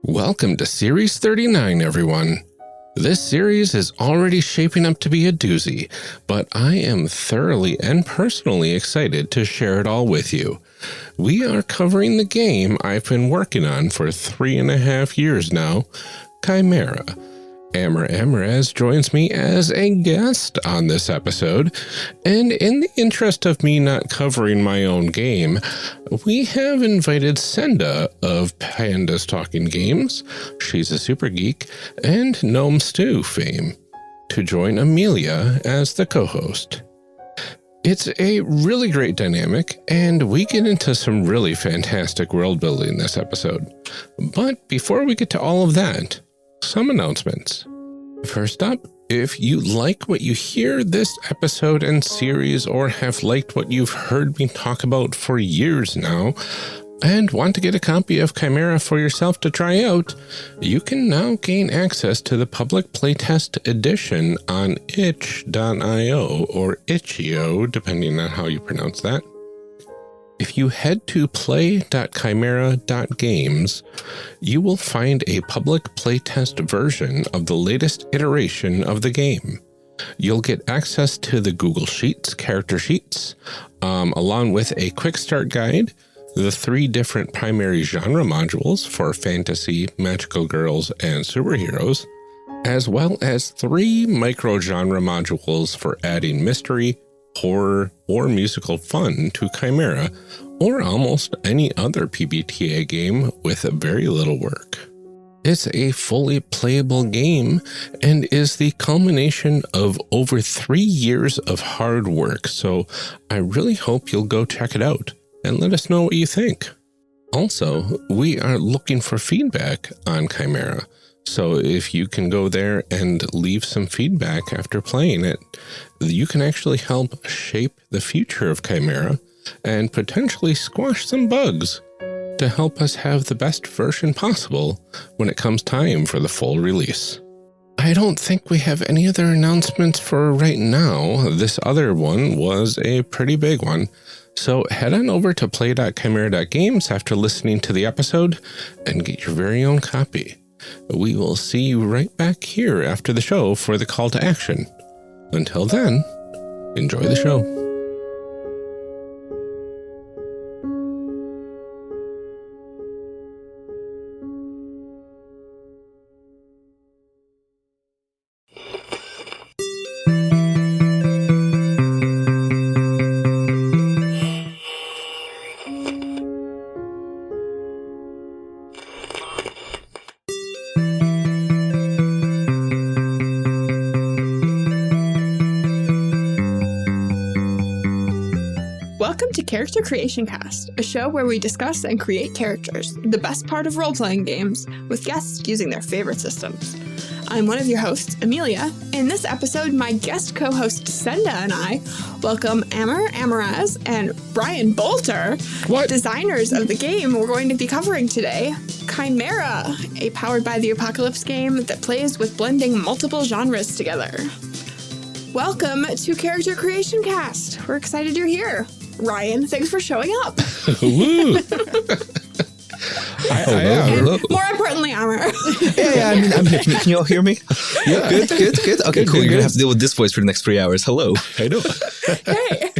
Welcome to Series 39, everyone. This series is already shaping up to be a doozy, but I am thoroughly and personally excited to share it all with you. We are covering the game I've been working on for 3.5 years now, Chimera. Amr Ammourazz joins me as a guest on this episode, and in the interest of me not covering my own game, we have invited Senda of Panda's Talking Games, she's a Super Geek, and Gnome Stew fame, to join Amelia as the co-host. It's a really great dynamic, and we get into some really fantastic world building this episode. But before we get to all of that, some announcements. First up, if you like what you hear this episode and series, or have liked what you've heard me talk about for years now, and want to get a copy of Chimera for yourself to try out, you can now gain access to the public playtest edition on itch.io or itch.io, depending on how you pronounce that. If you head to play.chimera.games, you will find a public playtest version of the latest iteration of the game. You'll get access to the Google Sheets, character sheets, along with a quick start guide, the 3 different primary genre modules for fantasy, magical girls, and superheroes, as well as 3 micro-genre modules for adding mystery, horror, or musical fun to Chimera, or almost any other PBTA game with very little work. It's a fully playable game and is the culmination of over 3 years of hard work, so I really hope you'll go check it out and let us know what you think. Also, we are looking for feedback on Chimera, so if you can go there and leave some feedback after playing it, you can actually help shape the future of Chimera and potentially squash some bugs to help us have the best version possible when it comes time for the full release. I don't think we have any other announcements for right now. This other one was a pretty big one. So head on over to play.chimera.games after listening to the episode and get your very own copy. We will see you right back here after the show for the call to action. Until then, enjoy the show. Welcome to Character Creation Cast, a show where we discuss and create characters, the best part of role-playing games, with guests using their favorite systems. I'm one of your hosts, Amelia. In this episode, my guest co-host Senda and I welcome Amr Ammourazz and Brian Boelter, designers of the game we're going to be covering today, Chimera, a Powered by the Apocalypse game that plays with blending multiple genres together. Welcome to Character Creation Cast. We're excited you're here. Ryan, thanks for showing up. Woo! Hello. More importantly, Amr. Yeah, I'm here. Can you all hear me? Yeah. Good. Okay, cool. You're going to have to deal with this voice for the next 3 hours. Hello. I know. Hey.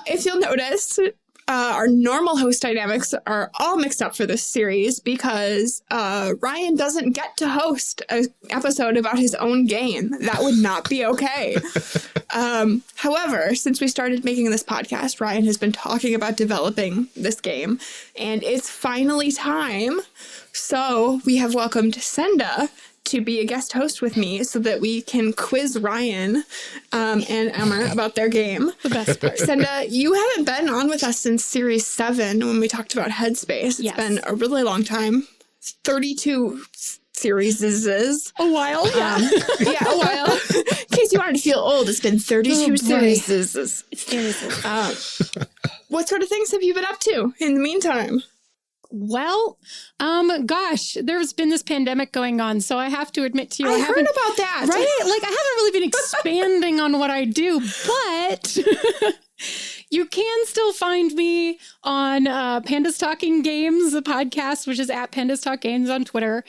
If you'll notice, our normal host dynamics are all mixed up for this series because Ryan doesn't get to host an episode about his own game. That would not be okay. However, since we started making this podcast, Ryan has been talking about developing this game, and it's finally time. So we have welcomed Senda to be a guest host with me so that we can quiz Ryan and Amr about their game. The best part. Senda, you haven't been on with us since Series 7 when we talked about Headspace. It's been a really long time. 32 series is a while. Yeah, a while. In case you wanted to feel old, it's been 32 series. What sort of things have you been up to in the meantime? Well, gosh, there's been this pandemic going on, so I have to admit to you, I heard about that. Right? Like, I haven't really been expanding on what I do, but You can still find me on Pandas Talking Games, the podcast, which is at Pandas Talk Games on Twitter.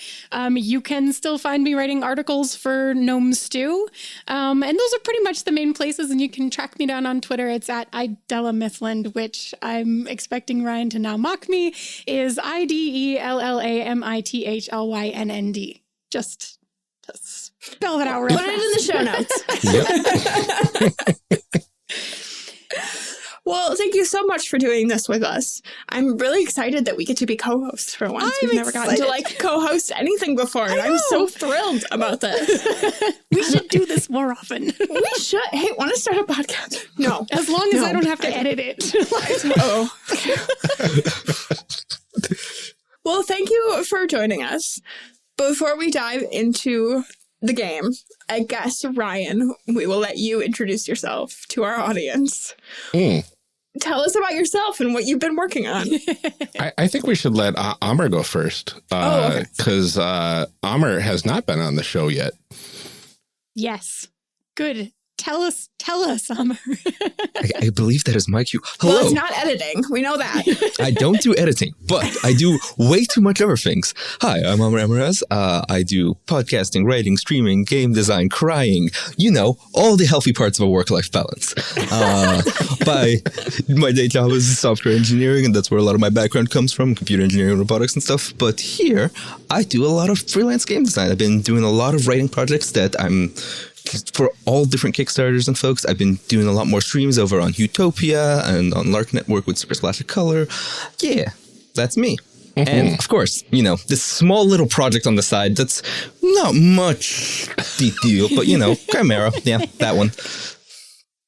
You can still find me writing articles for Gnome Stew. And those are pretty much the main places. And you can track me down on Twitter. It's at Idella Mithland, which I'm expecting Ryan to now mock me, is IDELLAMITHLYNND. Just spell that out real fast. Put it in the show notes. Well, thank you so much for doing this with us. I'm really excited that we get to be co-hosts for once. We've never gotten to co-host anything before, and I'm so thrilled about this. We should do this more often. We should. Hey, want to start a podcast? No. As long as I don't have to edit it. Oh. Well, thank you for joining us. Before we dive into the game, I guess, Ryan, we will let you introduce yourself to our audience. Tell us about yourself and what you've been working on. I think we should let Amr go first, because Amr has not been on the show yet. Yes. Good. Tell us, Amr. I believe that is my cue. Hello. Well, it's not editing. We know that. I don't do editing, but I do way too much other things. Hi, I'm Amr Ammourazz. I do podcasting, writing, streaming, game design, crying, all the healthy parts of a work-life balance. My day job is software engineering, and that's where a lot of my background comes from, computer engineering, robotics and stuff. But here, I do a lot of freelance game design. I've been doing a lot of writing projects that I'm for all different Kickstarters and folks. I've been doing a lot more streams over on Utopia and on Lark Network with Super Splash of Color. Yeah, that's me. Mm-hmm. And of course, this small little project on the side that's not much deal, but Chimera, yeah, that one.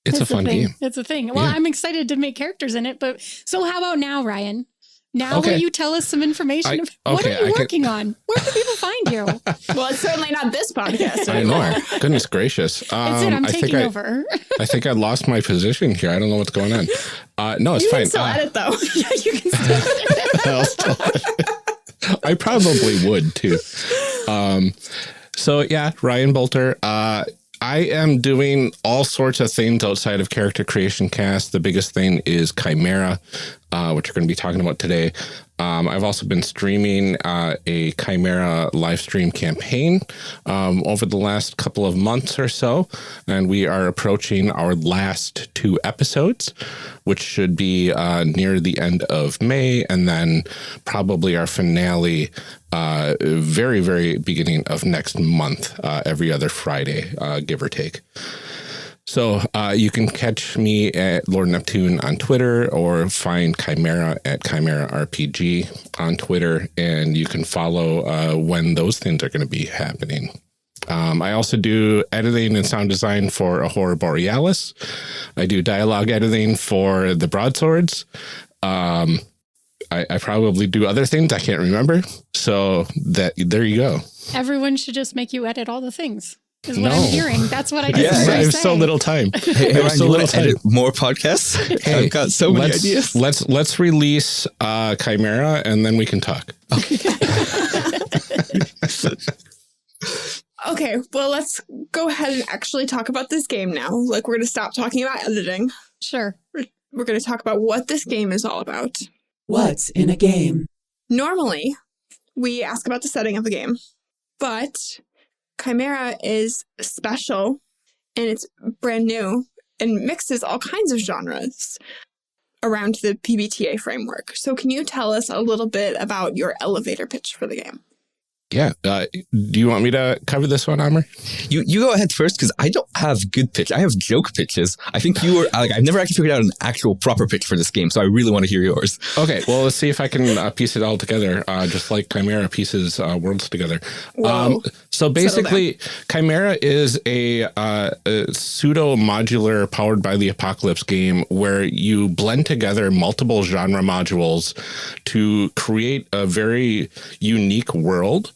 It's a fun game. It's a thing. Well, yeah. I'm excited to make characters in it, but so how about now, Ryan? Now will you tell us some information? What are you working on? Where can people find you? Well, it's certainly not this podcast anymore. I know. Goodness gracious. I'm taking over. I think I lost my position here. I don't know what's going on. No, it's fine. You can still edit, though. Yeah, you can still edit. I probably would, too. Ryan Boelter. I am doing all sorts of things outside of Character Creation Cast. The biggest thing is Chimera, which we're going to be talking about today. I've also been streaming a Chimera live stream campaign over the last couple of months or so, and we are approaching our last 2 episodes, which should be near the end of May, and then probably our finale very, very beginning of next month, every other Friday, give or take. So you can catch me at Lord Neptune on Twitter, or find Chimera at Chimera RPG on Twitter, and you can follow when those things are going to be happening. I also do editing and sound design for Ahura Borealis. I do dialogue editing for the Broadswords. I probably do other things I can't remember. So there you go. Everyone should just make you edit all the things. Is what I'm hearing. That's what I just I have so little time. Hey, Ryan, so little time. Edit more podcasts? Hey, I've got so many ideas. Let's release Chimera, and then we can talk. Okay, well, let's go ahead and actually talk about this game now. We're going to stop talking about editing. Sure. We're going to talk about what this game is all about. What's in a game? Normally, we ask about the setting of the game, but Chimera is special, and it's brand new, and mixes all kinds of genres around the PBTA framework. So can you tell us a little bit about your elevator pitch for the game? Yeah. Do you want me to cover this one, Amr? You go ahead first, because I don't have good pitch. I have joke pitches. I think you were I've never actually figured out an actual proper pitch for this game, so I really want to hear yours. Okay. Well, let's see if I can piece it all together, just like Chimera pieces worlds together. So basically, Chimera is a pseudo-modular powered by the apocalypse game where you blend together multiple genre modules to create a very unique world.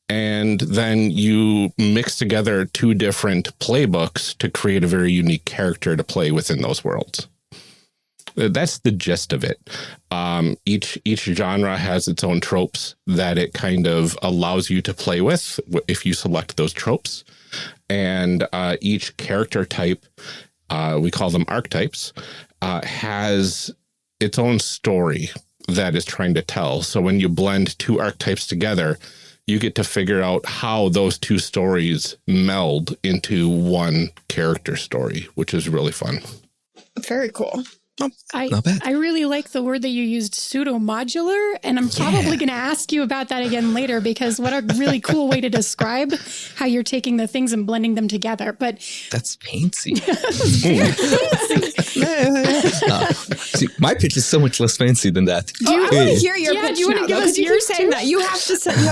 And then you mix together 2 different playbooks to create a very unique character to play within those worlds. That's the gist of it. Each genre has its own tropes that it kind of allows you to play with if you select those tropes. And each character type, we call them archetypes, has its own story that is trying to tell. So when you blend two archetypes together, you get to figure out how those two stories meld into one character story, which is really fun. Very cool. Not bad. I really like the word that you used, pseudo-modular, and I'm probably going to ask you about that again later, because what a really cool way to describe how you're taking the things and blending them together. But That's fancy. See, my pitch is so much less fancy than that. I want to hear your Yeah, pitch do you wanna now, give though, us 'cause you keep yours saying too? that. You have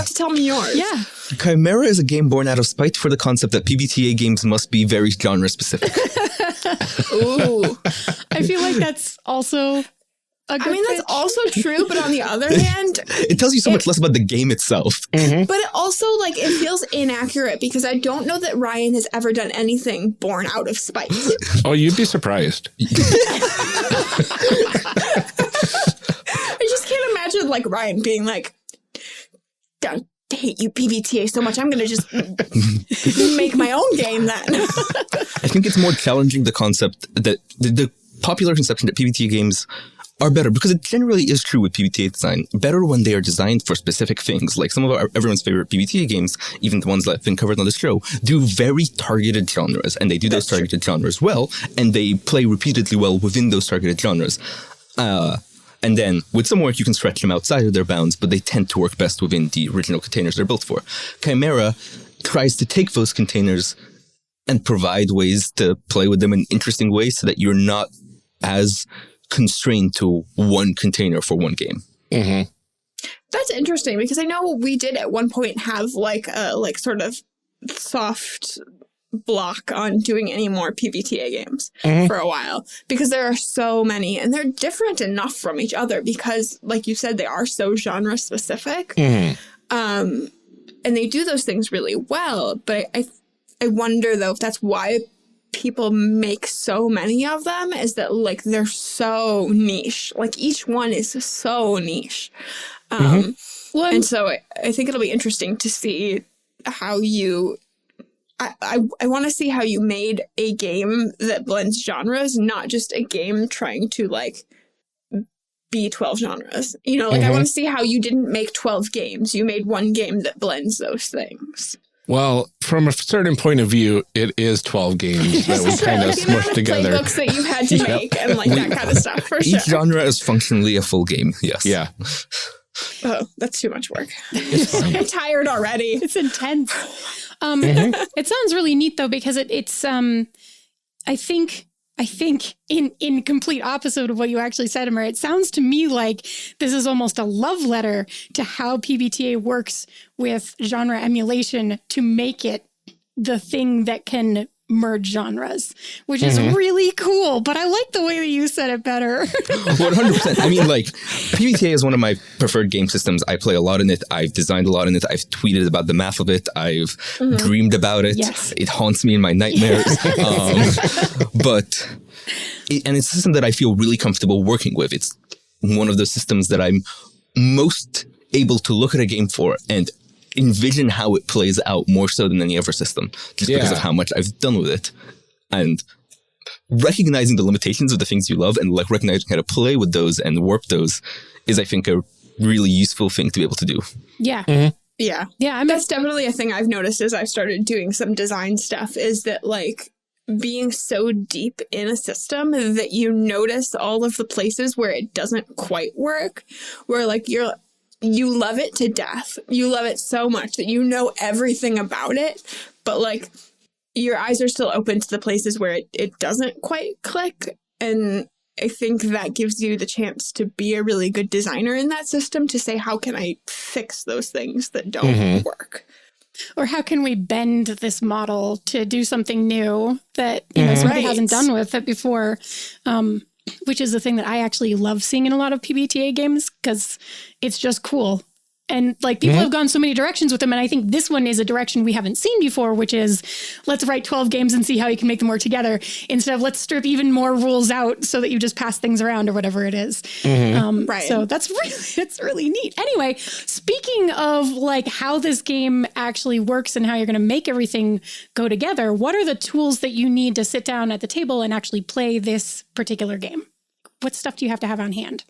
to tell me yours. yeah, Chimera is a game born out of spite for the concept that PBTA games must be very genre specific. Ooh. I feel like that's also a good That's pitch. also true, but on the other hand, It tells you so much less about the game itself. but it also, like, it feels inaccurate because I don't know that Ryan has ever done anything born out of spite. Oh, you'd be surprised. I just can't imagine, like, Ryan being like, I hate you PBTA so much, I'm going to just make my own game then. I think it's more challenging the concept that the popular conception that PBTA games are better, because it generally is true with PBTA design. Better when they are designed for specific things. Like some of everyone's favorite PBTA games, even the ones that have been covered on the show, do very targeted genres, and they do those targeted genres well, and they play repeatedly well within those targeted genres. And then with some work, you can stretch them outside of their bounds, but they tend to work best within the original containers they're built for. Chimera tries to take those containers and provide ways to play with them in interesting ways so that you're not as constrained to one container for one game. Mm-hmm. That's interesting because I know we did at one point have like a sort of soft block on doing any more PBTA games for a while because there are so many and they're different enough from each other because, like you said, they are so genre specific. And they do those things really well. But I wonder, though, if that's why people make so many of them, is that, like, they're so niche. Like, each one is so niche. And so I think it'll be interesting to see how you... I want to see how you made a game that blends genres, not just a game trying to, like, be 12 genres. You know, like, I want to see how you didn't make 12 games. You made one game that blends those things. Well, from a certain point of view, it is 12 games that we kind of smushed together. Playbooks that you had to make and, like, that kind of stuff, for sure. Each genre is functionally a full game, yes. Yeah. Oh, that's too much work. I'm tired already. It's intense. It sounds really neat though, because it's I think in complete opposite of what you actually said, Amr, it sounds to me like this is almost a love letter to how PBTA works with genre emulation to make it the thing that can merge genres, which is really cool. But I like the way that you said it better. 100%. I mean, like, PBTA is one of my preferred game systems. I play a lot in it. I've designed a lot in it. I've tweeted about the math of it. I've dreamed about it. Yes. It haunts me in my nightmares. But it's a system that I feel really comfortable working with. It's one of those systems that I'm most able to look at a game for and envision how it plays out more so than any other system, just because of how much I've done with it. And recognizing the limitations of the things you love and, like, recognizing how to play with those and warp those is, I think, a really useful thing to be able to do. Yeah. Yeah. Yeah. That's definitely a thing I've noticed as I've started doing some design stuff, is that, like, being so deep in a system that you notice all of the places where it doesn't quite work, where, like, you love it to death. You love it so much that you know everything about it, but, like, your eyes are still open to the places where it doesn't quite click. And I think that gives you the chance to be a really good designer in that system, to say, how can I fix those things that don't work? Or how can we bend this model to do something new that, you know, somebody hasn't done with it before? Which is the thing that I actually love seeing in a lot of PBTA games, because it's just cool. And, like, people have gone so many directions with them. And I think this one is a direction we haven't seen before, which is let's write 12 games and see how you can make them work together, instead of let's strip even more rules out so that you just pass things around or whatever it is. Right. So it's really neat. Anyway, speaking of, like, how this game actually works and how you're going to make everything go together, what are the tools that you need to sit down at the table and actually play this particular game? what stuff do you have to have on hand?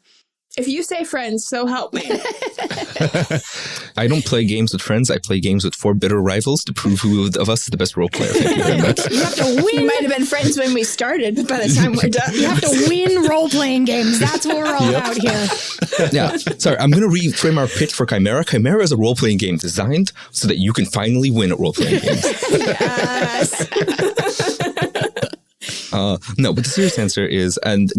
If you say friends, so help me. I don't play games with friends. I play games with 4 bitter rivals to prove who of us is the best role player. Thank you very much. You have to win. We might have been friends when we started, but by the time we're done, You have to win role-playing games. That's what we're all about here. Yeah. Sorry, I'm going to reframe our pitch for Chimera. Chimera is a role-playing game designed so that you can finally win at role-playing games. yes. No, but the serious answer is, and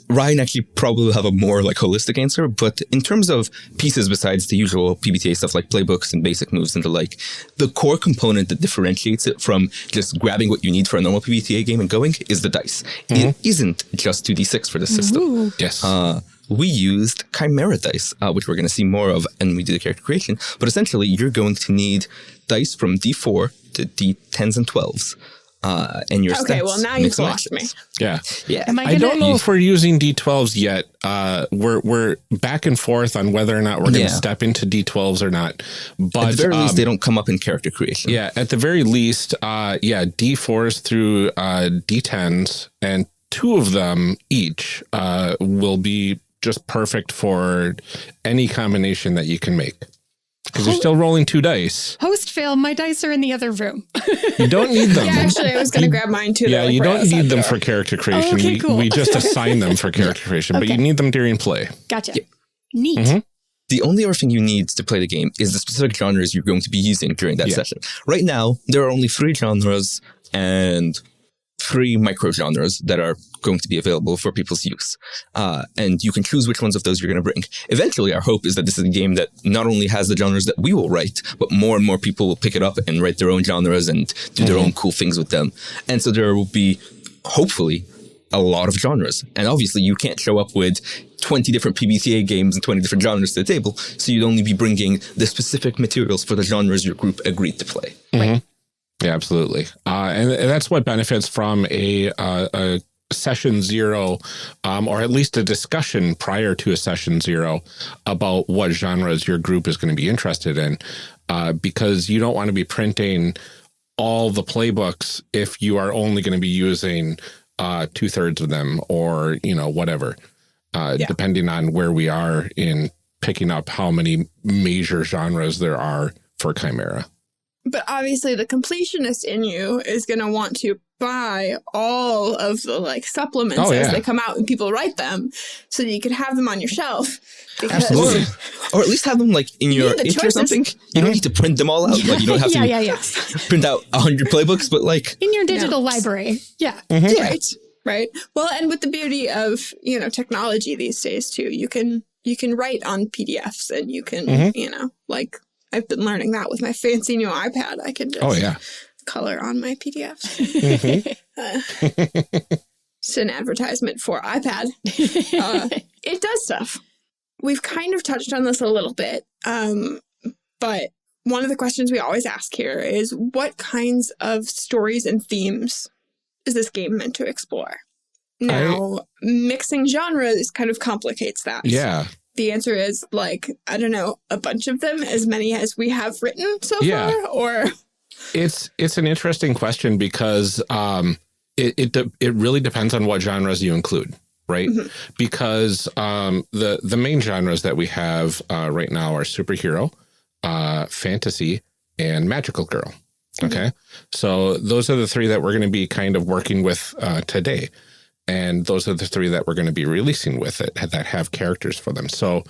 Ryan actually probably will have a more like holistic answer, but in terms of pieces besides the usual PBTA stuff like playbooks and basic moves and the like, the core component that differentiates it from just grabbing what you need for a normal PBTA game and going is the dice. It isn't just 2d6 for this system. Ooh. Yes. We used Chimera dice, which we're going to see more of when we do the character creation. But essentially, you're going to need dice from D4 to D10s and 12s. And your Okay, stats well, now mix you've and lost me. matches. Yeah. Yeah. Am I don't know if we're using D12s yet. We're back and forth on whether or not we're going to step into D12s or not. But at the very least, they don't come up in character creation. Yeah, at the very least, D4s through D10s, and 2 of them each will be just perfect for any combination that you can make. Because you're still rolling 2 dice. Host fail, my dice are in the other room. You don't need them. Yeah, actually, I was going to grab mine too. Yeah, though, you right don't outside need the them door. for character creation. Okay, cool. We just assign them for character creation, but you need them during play. Gotcha. Neat. The only other thing you need to play the game is the specific genres you're going to be using during that session. Right now, there are only 3 genres and 3 micro genres that are going to be available for people's use. And you can choose which ones of those you're going to bring. Eventually, our hope is that this is a game that not only has the genres that we will write, but more and more people will pick it up and write their own genres and do their own cool things with them. And so there will be, hopefully, a lot of genres. And obviously, you can't show up with 20 different PBTA games and 20 different genres to the table. So you'd only be bringing the specific materials for the genres your group agreed to play. Right. Yeah, absolutely. And that's what benefits from a session 0, or at least a discussion prior to a session 0 about what genres your group is going to be interested in, because you don't want to be printing all the playbooks if you are only going to be using 2/3 of them, or whatever, depending on where we are in picking up how many major genres there are for Chimera. But obviously, the completionist in you is going to want to buy all of the supplements as they come out and people write them, so that you could have them on your shelf. Absolutely. Or at least have them in your itch or something. You don't need to print them all out. You don't have to print out 100 playbooks, but in your digital library. Yeah. Right. Well, and with the beauty of technology these days too, you can write on PDFs, and you can I've been learning that with my fancy new iPad. I can just color on my PDFs. It's an advertisement for iPad. It does stuff. We've kind of touched on this a little bit, but one of the questions we always ask here is, what kinds of stories and themes is this game meant to explore? Now, mixing genres kind of complicates that. Yeah. The answer is I don't know, a bunch of them, as many as we have written so far, or it's an interesting question, because it really depends on what genres you include, right? Because the main genres that we have right now are superhero, fantasy, and magical girl. Okay, so those are the 3 that we're going to be kind of working with today. And those are the 3 that we're going to be releasing with it that have characters for them. So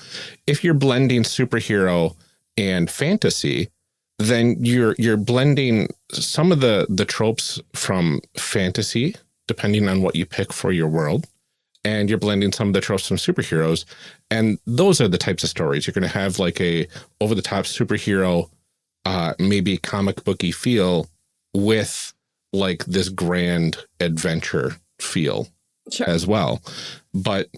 if you're blending superhero and fantasy, then you're blending some of the tropes from fantasy, depending on what you pick for your world. And you're blending some of the tropes from superheroes. And those are the types of stories. You're going to have a over-the-top superhero, maybe comic booky feel with this grand adventure feel. Sure. As well. But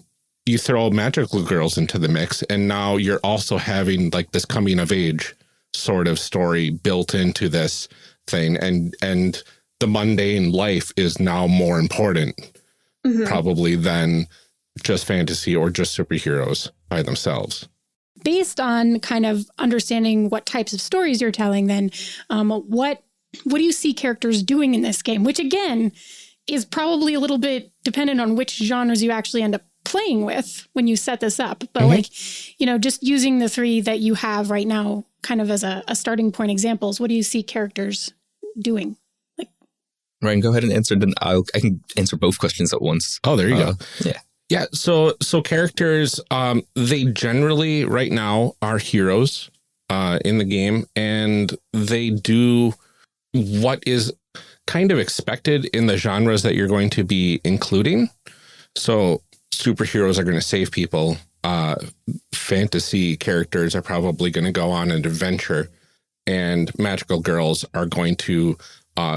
you throw magical girls into the mix, and now you're also having this coming of age sort of story built into this thing, and the mundane life is now more important probably than just fantasy or just superheroes by themselves. Based on kind of understanding what types of stories you're telling, then what do you see characters doing in this game, which again is probably a little bit dependent on which genres you actually end up playing with when you set this up. But like, just using the 3 that you have right now kind of as a starting point examples, what do you see characters doing? Like, Ryan, go ahead and answer, then I can answer both questions at once. Oh, there you go. Yeah. Yeah, so characters, they generally right now are heroes in the game, and they do what is kind of expected in the genres that you're going to be including. So superheroes are going to save people. Fantasy characters are probably going to go on an adventure, and magical girls are going to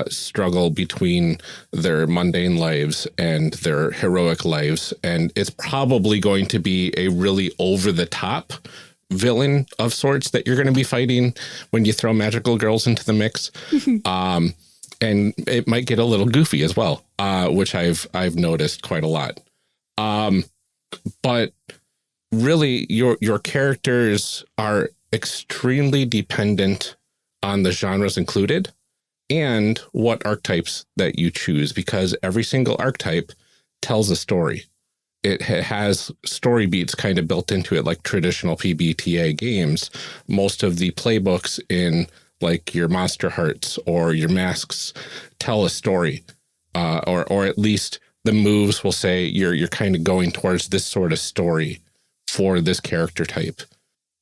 struggle between their mundane lives and their heroic lives. And it's probably going to be a really over-the-top villain of sorts that you're going to be fighting when you throw magical girls into the mix. And it might get a little goofy as well, which I've noticed quite a lot. But really, your characters are extremely dependent on the genres included and what archetypes that you choose, because every single archetype tells a story. It has story beats kind of built into it, like traditional PBTA games. Most of the playbooks in like your Monster Hearts or your Masks tell a story, or at least the moves will say you're kind of going towards this sort of story for this character type.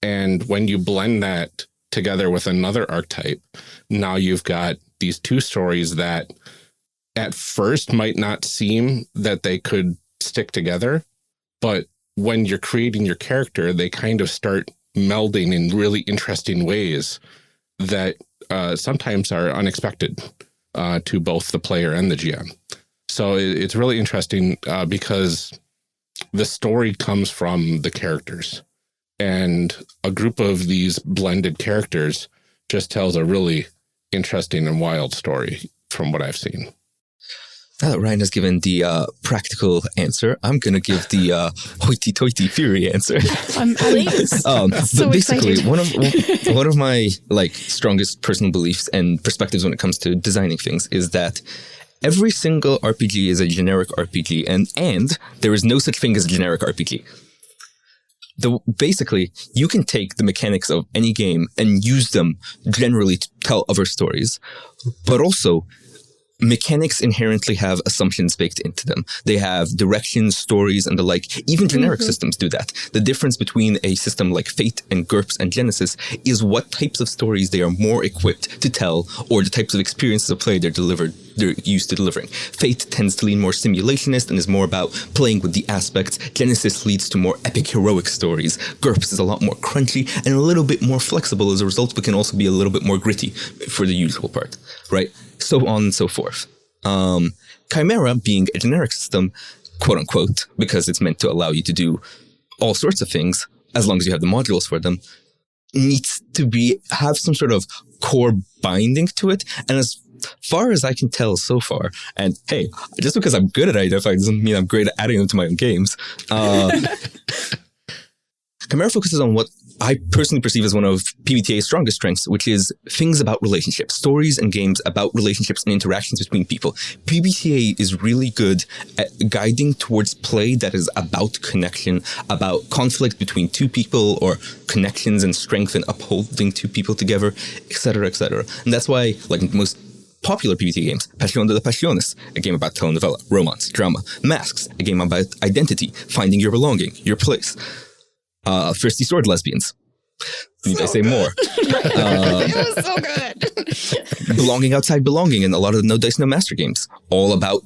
And when you blend that together with another archetype, now you've got these 2 stories that at first might not seem that they could stick together, but when you're creating your character, they kind of start melding in really interesting ways that sometimes are unexpected to both the player and the GM. So it's really interesting because the story comes from the characters, and a group of these blended characters just tells a really interesting and wild story from what I've seen. Now that Ryan has given the practical answer, I'm going to give the hoity-toity theory answer. Please. So basically, one of my strongest personal beliefs and perspectives when it comes to designing things is that every single RPG is a generic RPG, and there is no such thing as a generic RPG. Basically, you can take the mechanics of any game and use them generally to tell other stories, but also mechanics inherently have assumptions baked into them. They have directions, stories, and the like. Even generic systems do that. The difference between a system like Fate and GURPS and Genesis is what types of stories they are more equipped to tell, or the types of experiences of play they're used to delivering. Fate tends to lean more simulationist and is more about playing with the aspects. Genesis leads to more epic heroic stories. GURPS is a lot more crunchy and a little bit more flexible as a result, but can also be a little bit more gritty for the usual part, right? So on and so forth. Chimera, being a generic system, quote unquote, because it's meant to allow you to do all sorts of things, as long as you have the modules for them, needs to have some sort of core binding to it. And as far as I can tell so far, and hey, just because I'm good at identifying doesn't mean I'm great at adding them to my own games. Chimera focuses on what I personally perceive as one of PBTA's strongest strengths, which is things about relationships, stories and games about relationships and interactions between people. PBTA is really good at guiding towards play that is about connection, about conflict between 2 people, or connections and strength and upholding 2 people together, etc., etc. And that's why, like most popular PBTA games, Pasión de las Pasiones, a game about telenovela, romance, drama. Masks, a game about identity, finding your belonging, your place. Thirsty Sword Lesbians. Need I say more? It was so good. Belonging Outside Belonging, and a lot of the No Dice No Master games, all about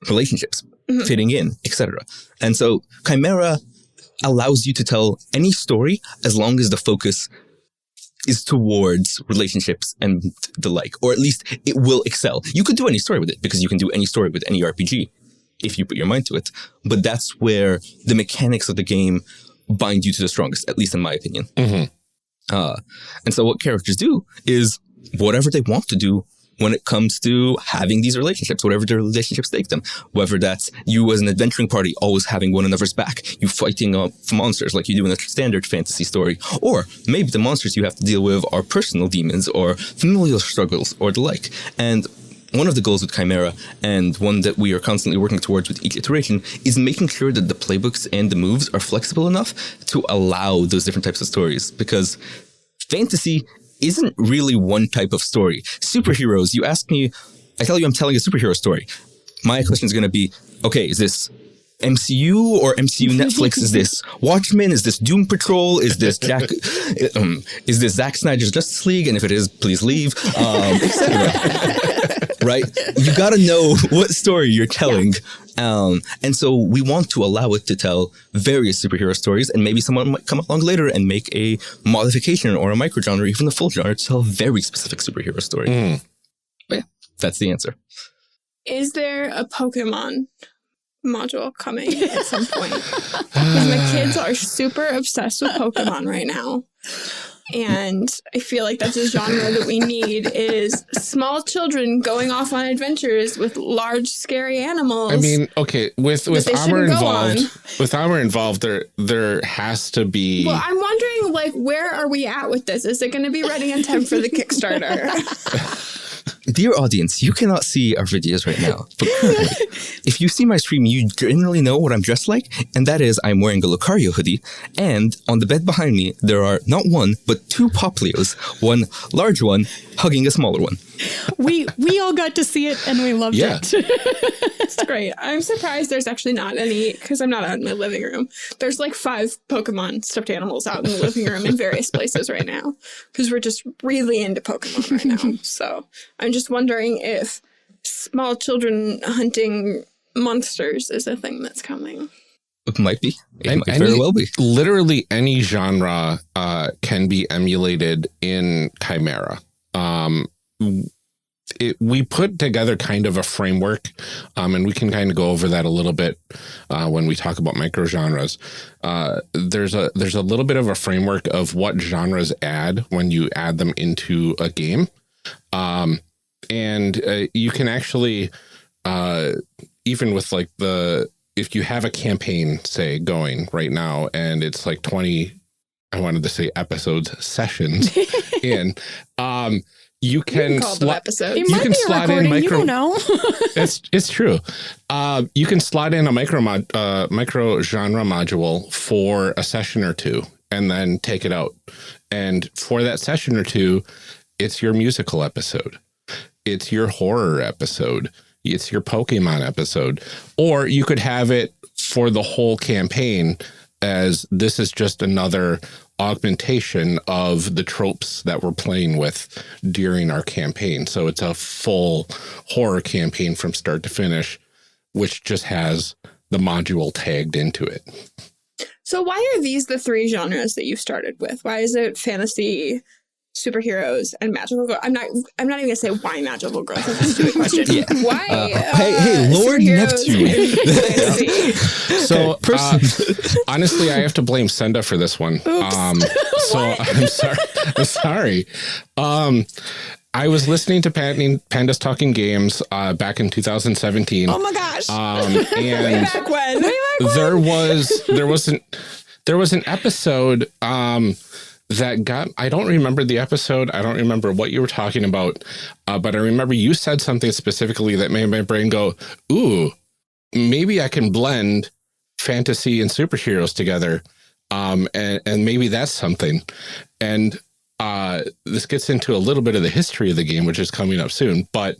relationships, fitting in, etc. And so Chimera allows you to tell any story as long as the focus is towards relationships and the like, or at least it will excel. You could do any story with it, because you can do any story with any RPG if you put your mind to it. But that's where the mechanics of the game bind you to the strongest, at least in my opinion. And so what characters do is whatever they want to do when it comes to having these relationships, whatever their relationships take them. Whether that's you as an adventuring party always having one another's back, you fighting monsters like you do in a standard fantasy story, or maybe the monsters you have to deal with are personal demons or familial struggles or the like. And one of the goals with Chimera, and one that we are constantly working towards with each iteration, is making sure that the playbooks and the moves are flexible enough to allow those different types of stories. Because fantasy isn't really one type of story. Superheroes, you ask me, I tell you I'm telling a superhero story. My question is going to be, okay, is this MCU or MCU Netflix? Is this Watchmen? Is this Doom Patrol? Is this is this Zack Snyder's Justice League? And if it is, please leave, etc. Right? You got to know what story you're telling. And so we want to allow it to tell various superhero stories, and maybe someone might come along later and make a modification or a microgenre, even a full genre, to tell a very specific superhero story. But yeah, that's the answer. Is there a Pokemon module coming at some point? Because my kids are super obsessed with Pokemon right now. And I feel like that's a genre that we need, is small children going off on adventures with large, scary animals. I mean, okay, with Amr involved, there has to be. Well, I'm wondering, like, where are we at with this? Is it going to be ready in time for the Kickstarter? Dear audience, you cannot see our videos right now, but currently, if you see my stream, you generally know what I'm dressed like, and that is I'm wearing a Lucario hoodie, and on the bed behind me, there are not one, but two Poplios, one large one hugging a smaller one. We all got to see it, and we loved it. It's great. I'm surprised there's actually not any, because I'm not out in my living room. There's like 5 Pokemon stuffed animals out in the living room in various places right now, because we're just really into Pokemon right now. So I'm just wondering if small children hunting monsters is a thing that's coming. It might be. It might very well be. Literally any genre can be emulated in Chimera. We put together kind of a framework, and we can kind of go over that a little bit when we talk about microgenres. There's a little bit of a framework of what genres add when you add them into a game. And you can actually, even with like if you have a campaign, say, going right now, and it's like 20, I wanted to say episodes, sessions in, you can call them episodes. You can slot in micro. You don't know. It's true. You can slot in a micro genre module for a session or two, and then take it out. And for that session or two, it's your musical episode. It's your horror episode. It's your Pokemon episode. Or you could have it for the whole campaign as this is just another augmentation of the tropes that we're playing with during our campaign. So it's a full horror campaign from start to finish, which just has the module tagged into it. So why are these the 3 genres that you started with? Why is it fantasy, superheroes, and magical growth? I'm not even gonna say why magical growth. That's a stupid question. Yeah. Why? Hey, Lord Neptune. So honestly, I have to blame Senda for this one. So I'm sorry. I was listening to Panda's Talking Games back in 2017. Oh my gosh! And way back when. There was an episode that got, I don't remember the episode. I don't remember what you were talking about, but I remember you said something specifically that made my brain go, ooh, maybe I can blend fantasy and superheroes together. And maybe that's something. And this gets into a little bit of the history of the game, which is coming up soon. But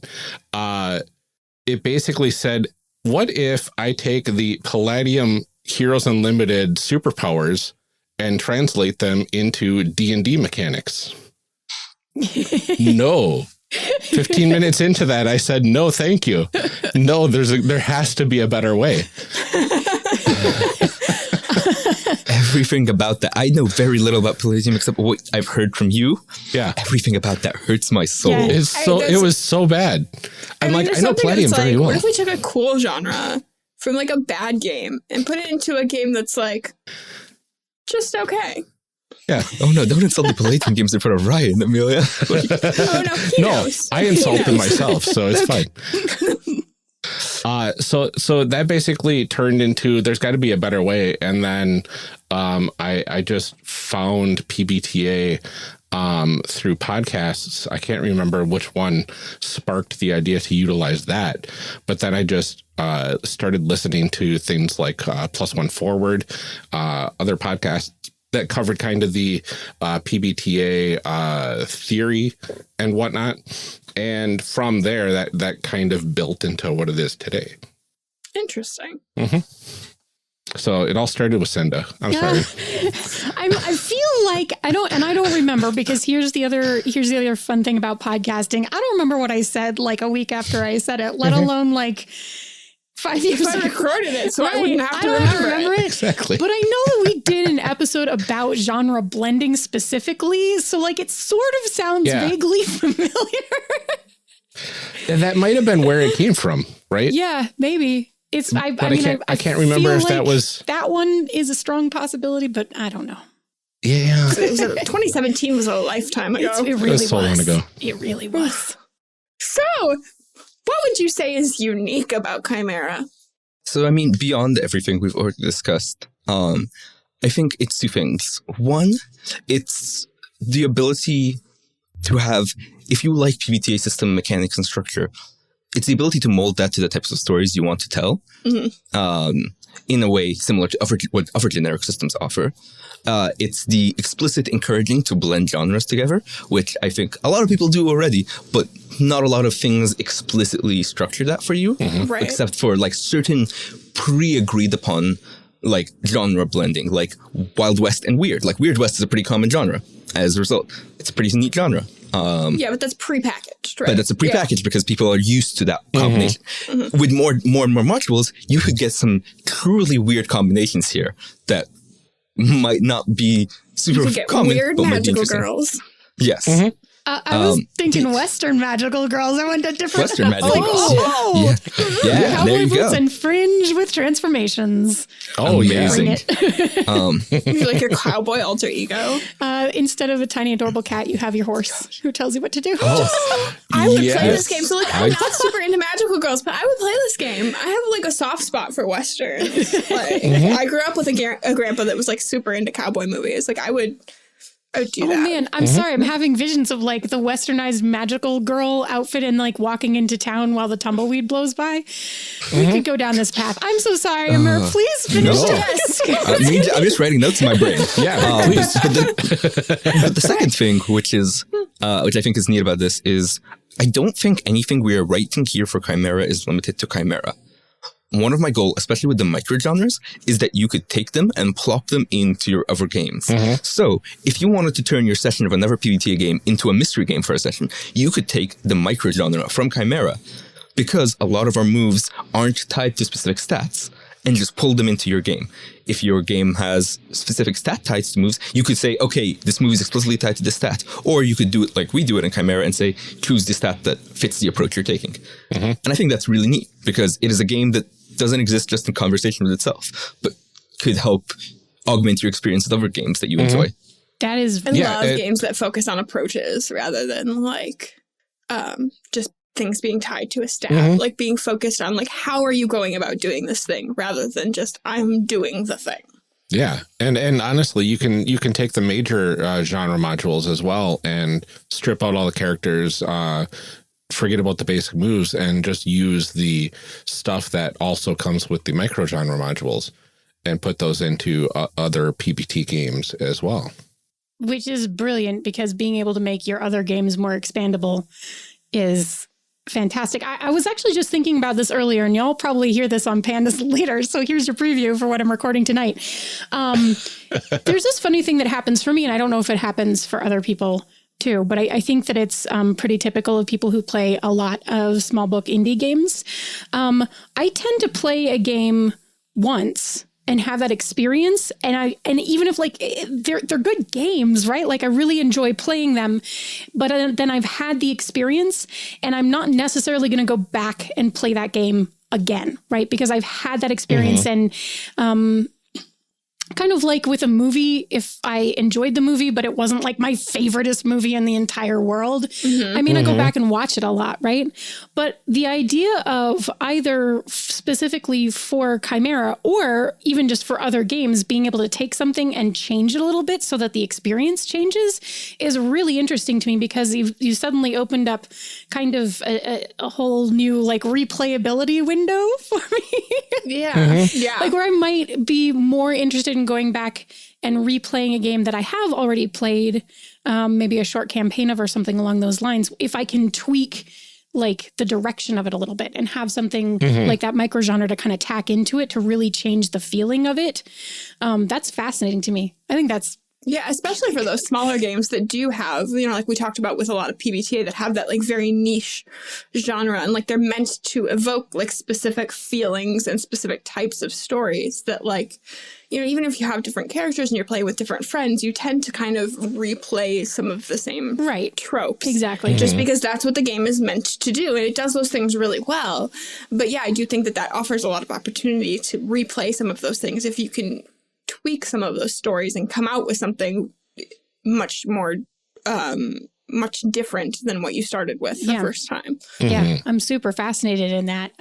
it basically said, what if I take the Palladium Heroes Unlimited superpowers and translate them into D&D mechanics? No. 15 minutes into that, I said, no, thank you. No, there has to be a better way. Everything about that. I know very little about Palladium except what I've heard from you. Yeah. Everything about that hurts my soul. Yeah. It was so bad. I know Palladium very well. What if we took a cool genre from like a bad game and put it into a game that's like just okay? Yeah. Oh no, don't insult the Palladium games in front of Ryan, Amelia. Oh no, he knows. I insult them myself, so it's fine. So that basically turned into there's got to be a better way, and then I just found PBTA through podcasts. I can't remember which one sparked the idea to utilize that, but then I just started listening to things like Plus One Forward, other podcasts that covered kind of the PBTA theory and whatnot. And from there, that kind of built into what it is today. Interesting. Mm-hmm. So it all started with Senda. I'm sorry. I feel like I don't remember, because here's the other fun thing about podcasting. I don't remember what I said like a week after I said it, let alone like 5 years ago. I recorded it, so I wouldn't have to remember it. Exactly. But I know that we did an episode about genre blending specifically, so like it sort of sounds vaguely familiar. And that might have been where it came from, right? Yeah, maybe. I can't remember if that was... That one is a strong possibility, but I don't know. Yeah. 2017 was a lifetime ago. It really was. So long ago. It really was. So, what would you say is unique about Chimera? So, I mean, beyond everything we've already discussed, I think it's two things. One, it's the ability to have, if you like PBTA system mechanics and structure, it's the ability to mold that to the types of stories you want to tell, in a way similar to what other generic systems offer. It's the explicit encouraging to blend genres together, which I think a lot of people do already, but not a lot of things explicitly structure that for you, Right. except for like certain pre-agreed upon like genre blending, like Wild West and Weird. Like Weird West is a pretty common genre. As a result, it's a pretty neat genre. Yeah, but that's prepackaged, right? But it's a prepackaged because people are used to that combination. With more and more modules, you could get some truly weird combinations here that might not be super You could get common. weird but might be magical interesting. girls. Yes. I was thinking Western magical girls. I went to different Western magical girls. Oh, Yeah, cowboy there you boots go. and fringe with transformations. Oh, Amazing. You're like your cowboy alter ego. Instead of a tiny adorable cat, you have your horse who tells you what to do. I would play Yes. this game. So, like, I'm not super into magical girls, but I would play this game. I have, like, a soft spot for Westerns. Like, I grew up with a grandpa that was, like, super into cowboy movies. Like, I would do that. Oh man, I'm sorry. I'm having visions of like the westernized magical girl outfit and like walking into town while the tumbleweed blows by. We could go down this path. I'm so sorry, Amr. Please finish no. this. I'm just writing notes in my brain. Yeah, please. But the second thing, which I think is neat about this, is I don't think anything we are writing here for Chimera is limited to Chimera. One of my goals, especially with the microgenres, is that you could take them and plop them into your other games. So if you wanted to turn your session of another PBTA game into a mystery game for a session, you could take the microgenre from Chimera, because a lot of our moves aren't tied to specific stats, and just pull them into your game. If your game has specific stat ties to moves, you could say, okay, this move is explicitly tied to this stat. Or you could do it like we do it in Chimera and say, choose the stat that fits the approach you're taking. And I think that's really neat, because it is a game that doesn't exist just in conversation with itself, but could help augment your experience with other games that you enjoy. That is I love games that focus on approaches rather than, like, just things being tied to a stat. Like, being focused on, like, how are you going about doing this thing rather than just, I'm doing the thing. Yeah. And honestly, you can take the major genre modules as well and strip out all the characters, forget about the basic moves, and just use the stuff that also comes with the micro genre modules and put those into other PBT games as well. Which is brilliant, because being able to make your other games more expandable is fantastic. I was actually just thinking about this earlier, and y'all probably hear this on Pandas later, so here's your preview for what I'm recording tonight. There's this funny thing that happens for me, and I don't know if it happens for other people too, but I think that it's pretty typical of people who play a lot of small book indie games. I tend to play a game once and have that experience, and even if like they're good games, right? Like I really enjoy playing them, but then I've had the experience, and I'm not necessarily going to go back and play that game again, right? Because I've had that experience, and kind of like with a movie, if I enjoyed the movie, but it wasn't like my favoriteest movie in the entire world, I mean, I go back and watch it a lot, right? But the idea of either specifically for Chimera or even just for other games, being able to take something and change it a little bit so that the experience changes is really interesting to me, because you suddenly opened up kind of a whole new like replayability window for me. Yeah. Like where I might be more interested in going back and replaying a game that I have already played, maybe a short campaign of or something along those lines, if I can tweak like the direction of it a little bit and have something like that microgenre to kind of tack into it to really change the feeling of it. That's fascinating to me. I think that's Yeah, especially for those smaller games that do have, like we talked about with a lot of PBTA that have that like very niche genre, and like they're meant to evoke like specific feelings and specific types of stories that like, even if you have different characters and you're playing with different friends, you tend to kind of replay some of the same tropes. Exactly. Just because that's what the game is meant to do. And it does those things really well. But yeah, I do think that offers a lot of opportunity to replay some of those things if you can tweak some of those stories and come out with something much more, much different than what you started with the first time. Yeah, I'm super fascinated in that.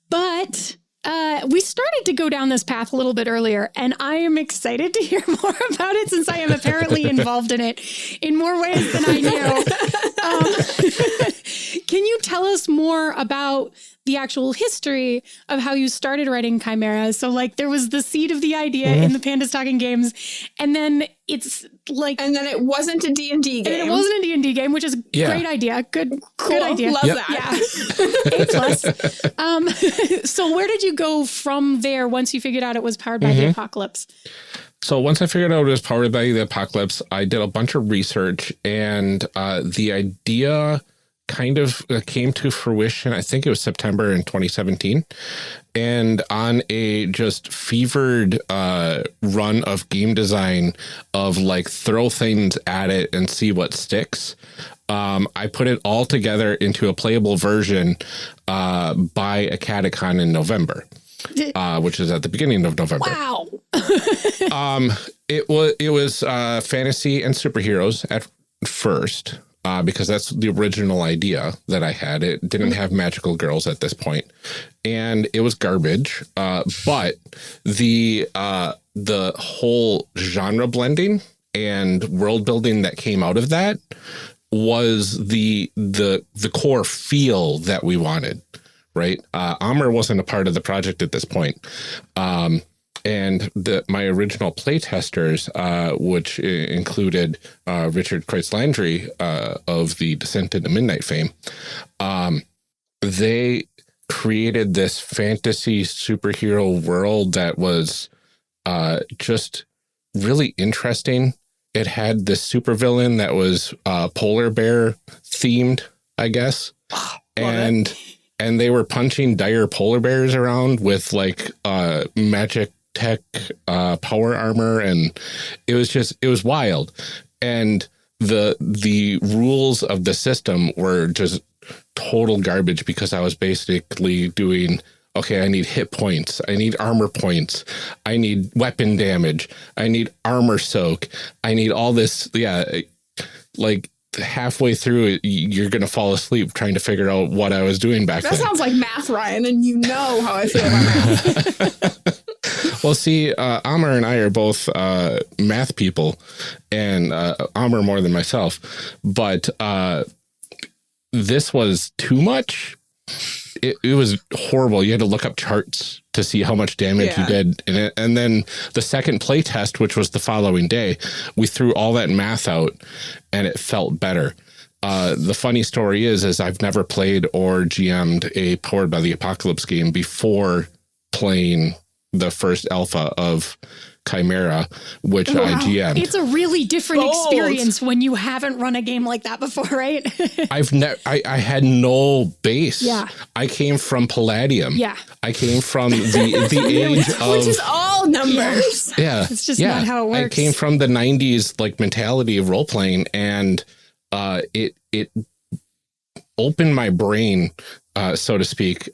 But we started to go down this path a little bit earlier, and I am excited to hear more about it since I am apparently involved in it in more ways than I knew. Can you tell us more about the actual history of how you started writing Chimera? So like there was the seed of the idea in the Pandas Talking Games, and then it's like... And then it wasn't a D&D game. And it wasn't a D&D game, which is a great idea. Good idea. Love that. Yeah. A+. So where did you go from there once you figured out it was powered by the apocalypse? So once I figured out it was powered by the apocalypse, I did a bunch of research, and the idea kind of came to fruition. I think it was September in 2017. And on a just fevered run of game design of like throw things at it and see what sticks, I put it all together into a playable version by a Catacon in November, which is at the beginning of November. Wow. It was fantasy and superheroes at first. Because that's the original idea that I had. It didn't have magical girls at this point, and it was garbage. But the whole genre blending and world building that came out of that was the core feel that we wanted. Right? Amr wasn't a part of the project at this point. And my original playtesters, which included Richard Kreitz-Landry of the Descent into Midnight fame, they created this fantasy superhero world that was just really interesting. It had this supervillain that was polar bear themed, I guess, and they were punching dire polar bears around with like magic tech power armor, and it was wild. And the rules of the system were just total garbage, because I was basically doing, okay, I need hit points, I need armor points, I need weapon damage, I need armor soak, I need all this. Like halfway through it, you're gonna fall asleep trying to figure out what I was doing back then. That sounds like math, Ryan, and you know how I feel about math. Well, see, Amr and I are both math people, and Amr more than myself, but this was too much. It was horrible. You had to look up charts to see how much damage you did. And then the second play test, which was the following day, we threw all that math out, and it felt better. The funny story is I've never played or GM'd a Powered by the Apocalypse game before playing the first alpha of Chimera, which I GM'd. It's a really different experience when you haven't run a game like that before, right? I had no base. Yeah. I came from Palladium. Yeah. I came from the age of, which is all numbers. Yeah. It's just not how it works. I came from the 90s like mentality of role playing, and it opened my brain, so to speak,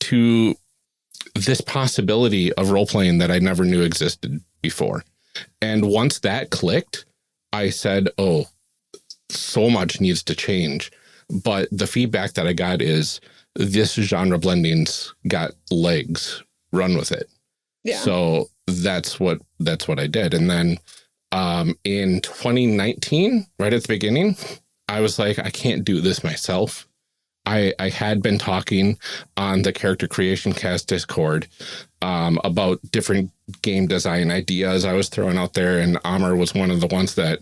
to this possibility of role playing that I never knew existed before. And once that clicked, I said, oh, so much needs to change. But the feedback that I got is this genre blending's got legs, run with it. Yeah. So that's what I did. And then in 2019, right at the beginning, I was like, I can't do this myself. I had been talking on the Character Creation Cast Discord about different game design ideas I was throwing out there, and Amr was one of the ones that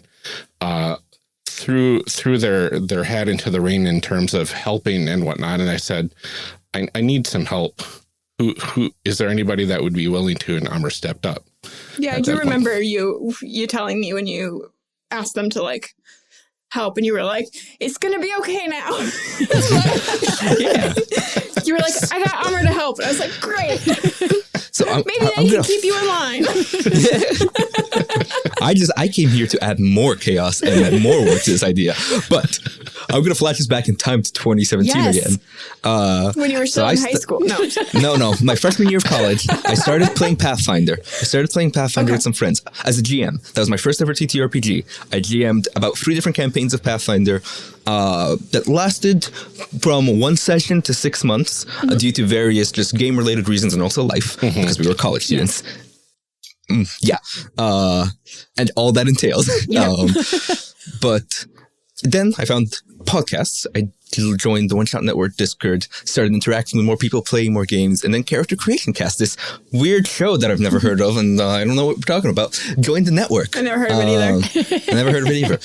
threw their hat into the ring in terms of helping and whatnot. And I said, I need some help. Who is there anybody that would be willing to? And Amr stepped up. Yeah, I do remember you telling me when you asked them to like help, and you were like, "It's gonna be okay now." Yeah. You were like, "I got Amr to help," and I was like, "Great." So Maybe they can keep you in line. I came here to add more chaos and add more work to this idea, but I'm gonna flash us back in time to 2017 again. When you were still in high school. No. My freshman year of college, I started playing Pathfinder. With some friends as a GM. That was my first ever TTRPG. I GM'd about 3 different campaigns of Pathfinder that lasted from 1 session to 6 months due to various just game-related reasons and also life, because we were college students. And all that entails. But then I found podcasts. I joined the One Shot Network Discord, started interacting with more people, playing more games, and then Character Creation Cast, this weird show that I've never heard of, and I don't know what we're talking about, joined the network. I never heard of it either. I never heard of it either.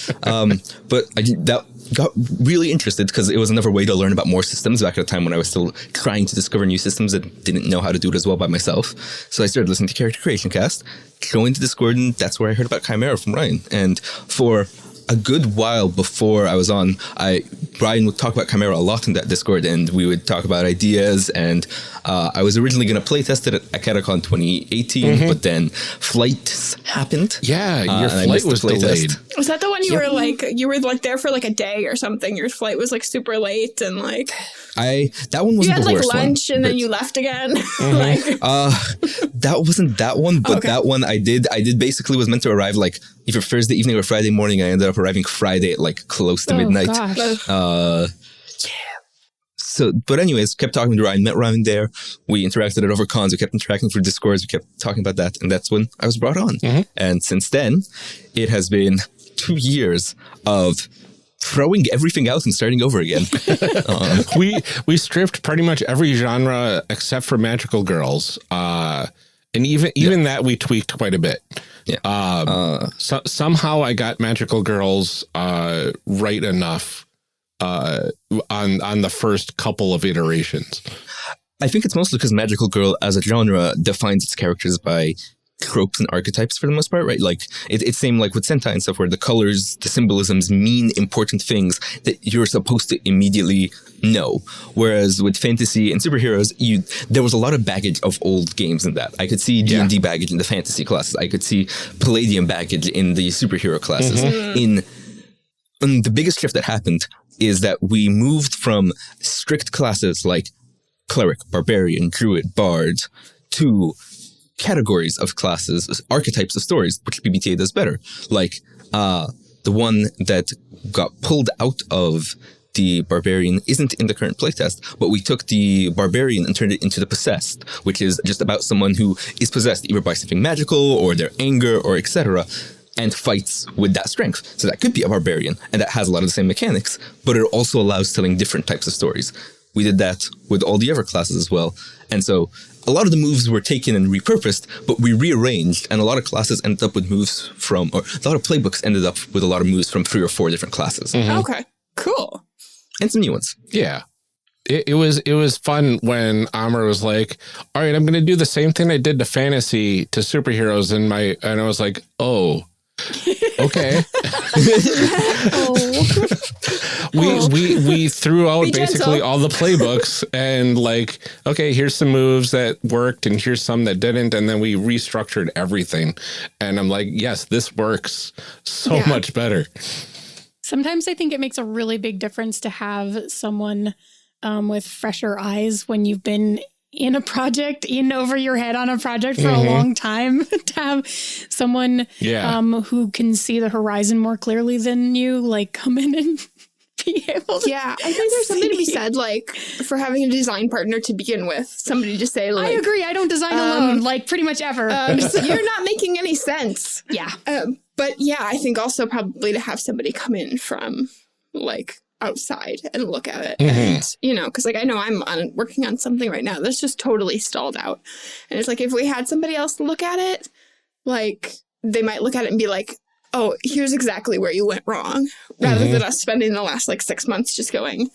But that got really interested because it was another way to learn about more systems back at a time when I was still trying to discover new systems and didn't know how to do it as well by myself. So I started listening to Character Creation Cast, joined the Discord, and that's where I heard about Chimera from Ryan. And for a good while before I was on, Brian would talk about Chimera a lot in that Discord, and we would talk about ideas. And I was originally going to play test it at Catacon 2018, but then flights happened. Yeah, your flight was delayed. Was that the one you were like there for like a day or something? Your flight was like super late, and like that one wasn't the worst one. You had like lunch and then you left again. That wasn't that one, but that one I did basically was meant to arrive like either Thursday evening or Friday morning. I ended up arriving Friday at like close to midnight. So, but anyways, kept talking to Ryan, met Ryan there. We interacted at over cons. We kept interacting through Discords. We kept talking about that. And that's when I was brought on. And since then, it has been 2 years of throwing everything out and starting over again. We stripped pretty much every genre except for magical girls. And even that we tweaked quite a bit. So somehow I got magical girls right enough on the first couple of iterations. I think it's mostly because magical girl as a genre defines its characters by tropes and archetypes for the most part, right? Like it's same like with Senda and stuff, where the colors, the symbolisms mean important things that you're supposed to immediately know. Whereas with fantasy and superheroes, there was a lot of baggage of old games in that. I could see D&D baggage in the fantasy classes. I could see Palladium baggage in the superhero classes. And the biggest shift that happened is that we moved from strict classes like cleric, barbarian, druid, bard to categories of classes, archetypes of stories, which PBTA does better. Like the one that got pulled out of the barbarian isn't in the current playtest, but we took the barbarian and turned it into the possessed, which is just about someone who is possessed either by something magical or their anger or etc., and fights with that strength. So that could be a barbarian, and that has a lot of the same mechanics, but it also allows telling different types of stories. We did that with all the other classes as well. And so a lot of the moves were taken and repurposed, but we rearranged, and a lot of classes ended up with moves from, or a lot of playbooks ended up with a lot of moves from 3 or 4 different classes. Okay, cool. And some new ones. Yeah. It was fun when Amr was like, all right, I'm going to do the same thing I did to fantasy to superheroes and I was like, oh, okay. We threw out basically all the playbooks and like, okay, here's some moves that worked and here's some that didn't. And then we restructured everything. And I'm like, yes, this works so much better. Sometimes I think it makes a really big difference to have someone with fresher eyes when you've been in a project, in over your head on a project for a long time, to have someone who can see the horizon more clearly than you, like, come in and be able to I think there's something to be said, like, for having a design partner to begin with. Somebody just say, like... I agree. I don't design alone, like, pretty much ever. You're not making any sense. Yeah. But yeah, I think also probably to have somebody come in from, like, outside and look at it. And, you know, because, like, I know I'm working on something right now that's just totally stalled out. And it's like, if we had somebody else look at it, like, they might look at it and be like, oh, here's exactly where you went wrong, rather than us spending the last, like, 6 months just going,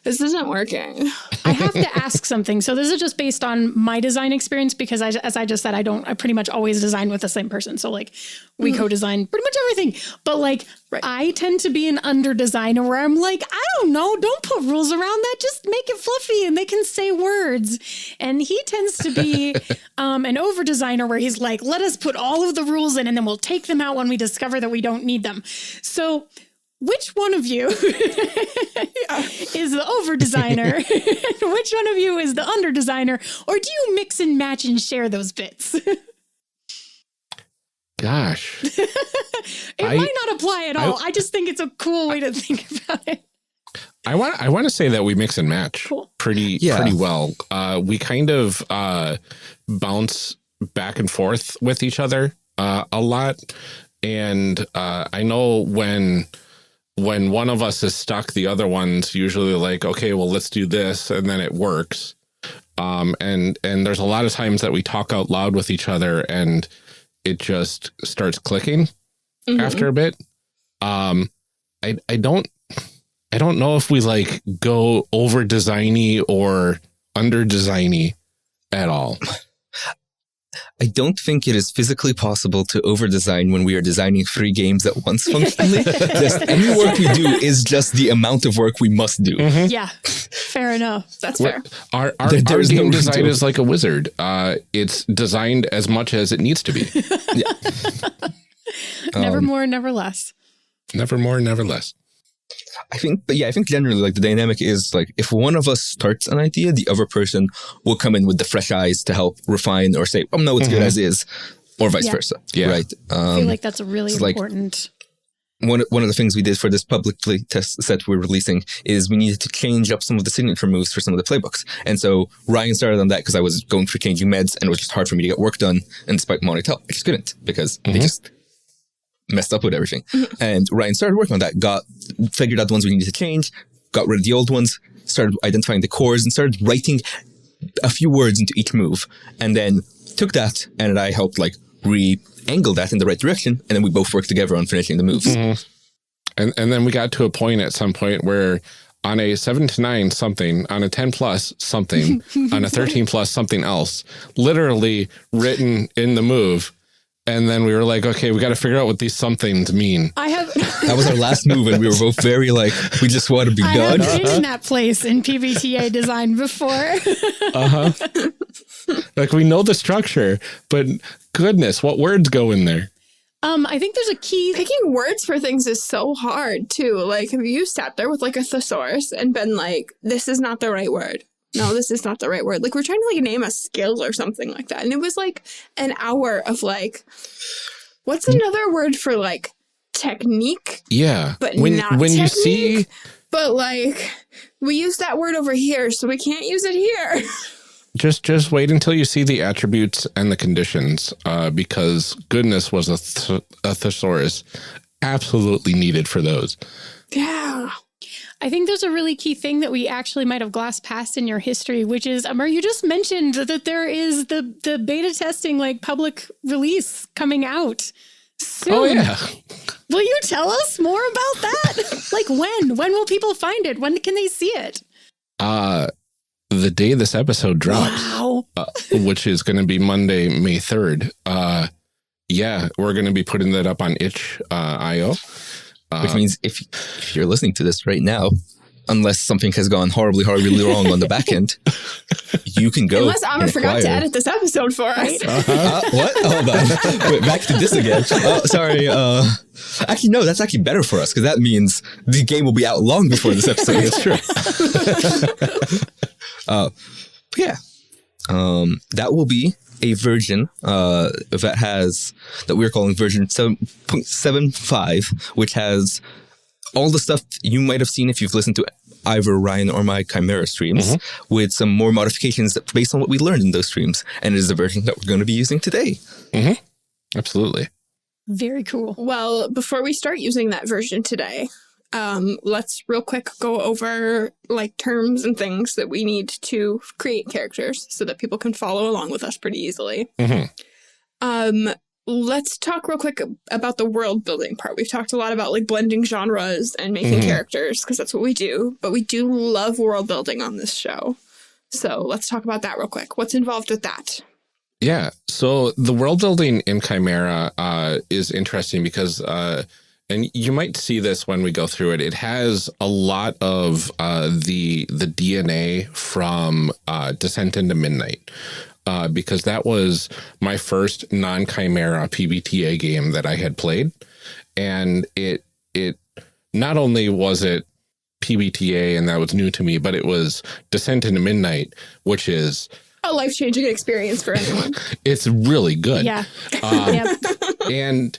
this isn't working. I have to ask something. So this is just based on my design experience, because as I just said, I pretty much always design with the same person. So, like, we co-design pretty much everything. But, like, I tend to be an under designer where I'm like, I don't know, don't put rules around that. Just make it fluffy and they can say words. And he tends to be an over designer where he's like, let us put all of the rules in and then we'll take them out when we discover that we don't need them. So which one of you is the over designer? And which one of you is the under designer? Or do you mix and match and share those bits? Gosh. It might not apply at all. I just think it's a cool way to think about it. I want to say that we mix and match pretty well. We kind of bounce back and forth with each other a lot. And I know when one of us is stuck, the other one's usually like, okay, well, let's do this. And then it works. And there's a lot of times that we talk out loud with each other and it just starts clicking after a bit. I don't know if we like go over designy or under designy at all. I don't think it is physically possible to over-design when we are designing 3 games at once functionally. Just any work we do is just the amount of work we must do. Yeah, fair enough. That's fair. Our game design is like a wizard. It's designed as much as it needs to be. Never more, never less. Never more, never less. I think generally, like, the dynamic is, like, if one of us starts an idea, the other person will come in with the fresh eyes to help refine or say, oh, no, it's good as is, or vice versa. Yeah. Right. I feel like that's a really important. One of the things we did for this public play test set we're releasing is we needed to change up some of the signature moves for some of the playbooks. And so Ryan started on that because I was going through changing meds and it was just hard for me to get work done. And despite wanting help, I just couldn't because they just messed up with everything. And Ryan started working on that, figured out the ones we needed to change, got rid of the old ones, started identifying the cores, and started writing a few words into each move. And then took that, and I helped, like, re-angle that in the right direction, and then we both worked together on finishing the moves. And then we got to a point at some point where on a 7 to 9 something, on a 10 plus something, on a 13 plus something else, literally written in the move. And then we were like, okay, we got to figure out what these somethings mean. That was our last move, and we were both very like, we just want to be done. I've been in that place in PBTA design before. Like, we know the structure, but goodness, what words go in there? I think there's a key. Picking words for things is so hard, too. Like, have you sat there with, like, a thesaurus and been like, this is not the right word? No, this is not the right word. Like, we're trying to, like, name a skill or something like that. And it was, like, an hour of, like, what's another word for, like, technique? Yeah. But when technique, you see... But, like, we use that word over here, so we can't use it here. Just wait until you see the attributes and the conditions, because goodness was a thesaurus absolutely needed for those. Yeah. I think there's a really key thing that we actually might have glossed past in your history, which is, Amr, you just mentioned that there is the beta testing, like, public release coming out soon. Oh, yeah. Will you tell us more about that? Like, when? When will people find it? When can they see it? The day this episode drops, which is going to be Monday, May 3rd. Yeah, we're going to be putting that up on itch.io. Which means if you're listening to this right now, unless something has gone horribly wrong on the back end, you can go. Unless Amr forgot to edit this episode for us. What? Hold on. Wait, back to this again. Oh, sorry. Actually, no, that's actually better for us because that means the game will be out long before this episode. That's true. Yeah. That will be a version that we're calling version 7.75, which has all the stuff you might have seen if you've listened to either Ryan or my Chimera streams, with some more modifications based on what we learned in those streams. And it is the version that we're going to be using today. Absolutely. Very cool. Well, before we start using that version today, let's real quick go over like terms and things that we need to create characters so that people can follow along with us pretty easily. Let's talk real quick about the world building part. We've talked a lot about like blending genres and making characters because that's what we do, but we do love world building on this show. So let's talk about that real quick. What's involved with that? Yeah. So the world building in Chimera is interesting because, and you might see this when we go through it, it has a lot of the DNA from Descent into Midnight. Because that was my first non-Chimera PBTA game that I had played. And it not only was it PBTA and that was new to me, but it was Descent into Midnight, which is a life-changing experience for anyone. It's really good. Yeah. And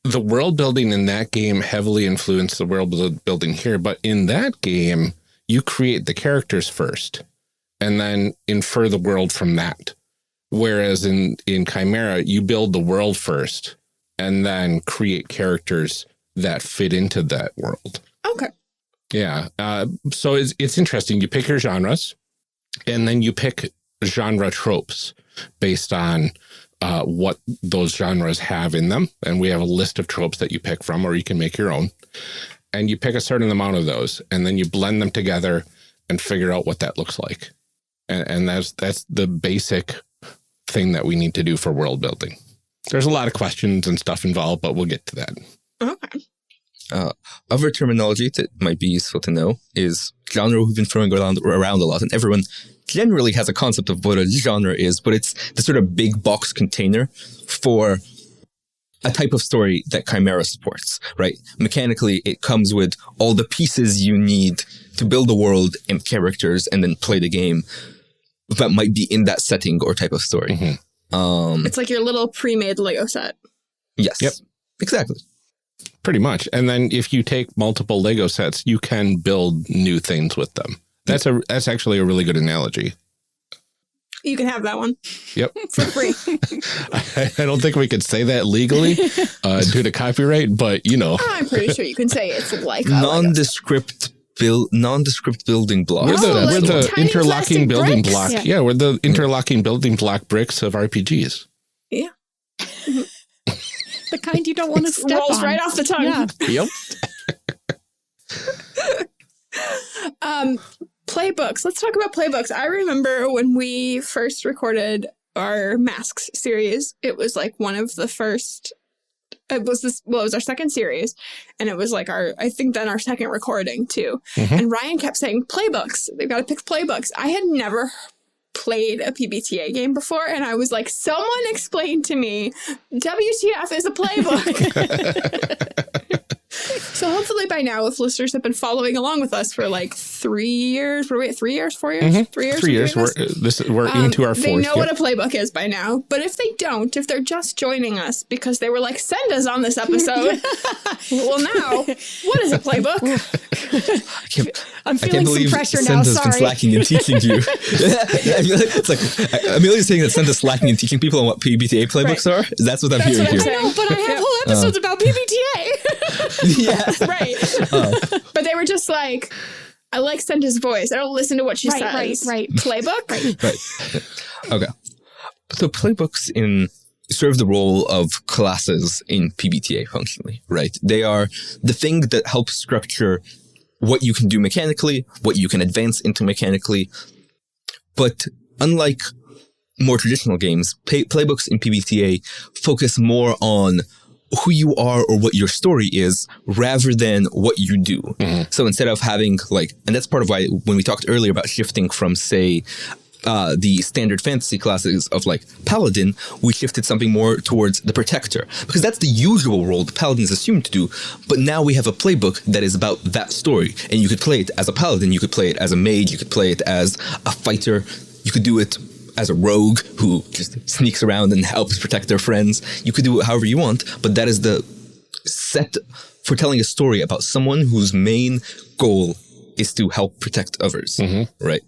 the world building in that game heavily influenced the world building here. But in that game, you create the characters first and then infer the world from that. Whereas in Chimera, you build the world first and then create characters that fit into that world. Okay. Yeah. So it's interesting. You pick your genres and then you pick genre tropes based on what those genres have in them. And we have a list of tropes that you pick from, or you can make your own. And you pick a certain amount of those and then you blend them together and figure out what that looks like. And that's the basic thing that we need to do for world building. There's a lot of questions and stuff involved, but we'll get to that. Okay. Other terminology that might be useful to know is genre we've been throwing around a lot, and everyone generally has a concept of what a genre is, but it's the sort of big box container for a type of story that Chimera supports, right? Mechanically, it comes with all the pieces you need to build a world and characters and then play the game that might be in that setting or type of story. It's like your little pre-made Lego set. Yes. Yep. Exactly. Pretty much. And then if you take multiple Lego sets, you can build new things with them. That's actually a really good analogy. You can have that one. Yep. For free. Oh, I don't think we could say that legally due to copyright, but you know. I'm pretty sure you can say it's like nondescript building blocks. We're the interlocking building bricks. block. Yeah, we're the interlocking building block bricks of RPGs. Yeah. The kind you don't want to step rolls on. right off the tongue. Yeah. Yep. Playbooks. Let's talk about playbooks. I remember when we first recorded our Masks series, it was like one of the first, it was our second series, and it was like our second recording too. And Ryan kept saying playbooks. They've got to pick playbooks. I had never played a PBTA game before, and I was like, someone explain to me WTF is a playbook. So hopefully by now, if listeners have been following along with us for like 3 years, what are we at, 3 years, 4 years? 3 years? 3 years. We're into our fourth. They know what a playbook is by now. But if they don't, if they're just joining us because they were like, Senda's on this episode. Well, now, what is a playbook? I'm feeling some pressure now. Senda's been slacking in teaching you. It's like Amelia's saying that Senda's slacking in teaching people on what PBTA playbooks are. That's what I'm hearing here. I know, but I have whole episodes about PBTA. Yeah. Right. But they were just like, I like Senda's voice. I don't listen to what she says. Right. Playbook? Right. Okay. So playbooks serve the role of classes in PBTA functionally, right? They are the thing that helps structure what you can do mechanically, what you can advance into mechanically. But unlike more traditional games, playbooks in PBTA focus more on who you are or what your story is rather than what you do. So instead of having and that's part of why when we talked earlier about shifting from, say, the standard fantasy classes of Paladin, we shifted something more towards the Protector, because that's the usual role the Paladin is assumed to do. But now we have a playbook that is about that story, and you could play it as a Paladin, you could play it as a Mage, you could play it as a fighter, You could do it as a rogue who just sneaks around and helps protect their friends. You could do it however you want, but that is the set for telling a story about someone whose main goal is to help protect others, right?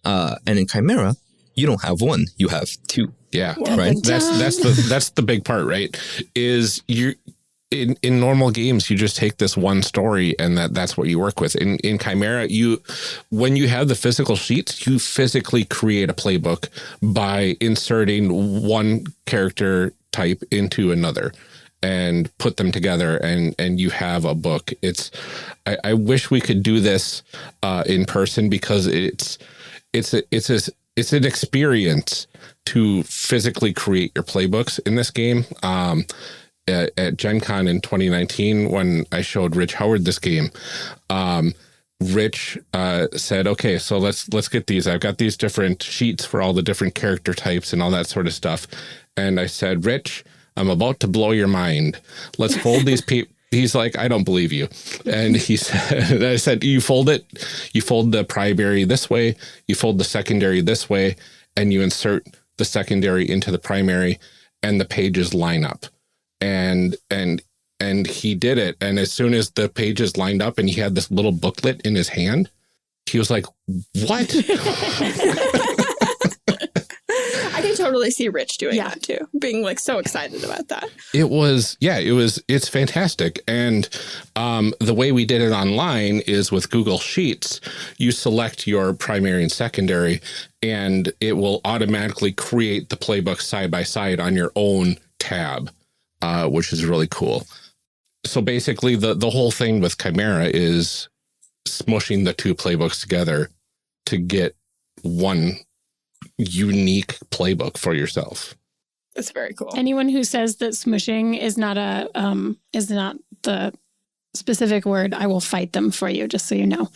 And in Chimera, you don't have one; you have two. Yeah, right. That's the big part, right? Is you in normal games, you just take this one story and that's what you work with. In Chimera, when you have the physical sheets, you physically create a playbook by inserting one character type into another and put them together, and you have a book. I wish we could do this in person, because it's an experience to physically create your playbooks in this game. At Gen Con in 2019, when I showed Rich Howard this game, Rich said, okay, so let's get these. I've got these different sheets for all the different character types and all that sort of stuff. And I said, Rich, I'm about to blow your mind. Let's fold these people. He's like, I don't believe you. And he said, I said, you fold it. You fold the primary this way. You fold the secondary this way, and you insert the secondary into the primary, and the pages line up. And he did it. And as soon as the pages lined up and he had this little booklet in his hand, he was like, what? I can totally see Rich doing that too, being like so excited about that. It's fantastic. And the way we did it online is with Google Sheets. You select your primary and secondary, and it will automatically create the playbook side by side on your own tab. Which is really cool. So basically, the whole thing with Chimera is smushing the two playbooks together to get one unique playbook for yourself. That's very cool. Anyone who says that smushing is not the specific word, I will fight them for you, just so you know.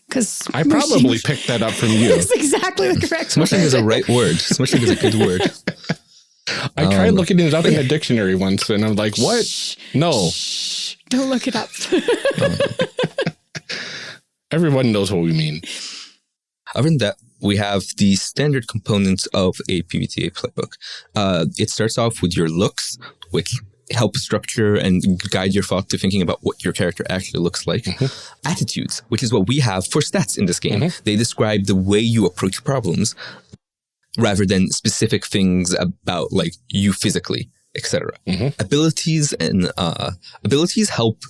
Because I probably picked that up from you. It's exactly the correct Smushing word. is a right word. Smushing is a good word. I tried looking it up in a dictionary once, and I'm like, what? Shh, No. shh, don't look it up. Everyone knows what we mean. Other than that, we have the standard components of a PBTA playbook. It starts off with your looks, which help structure and guide your thought to thinking about what your character actually looks like. Attitudes, which is what we have for stats in this game. They describe the way you approach problems, rather than specific things about like you physically, etc. Abilities help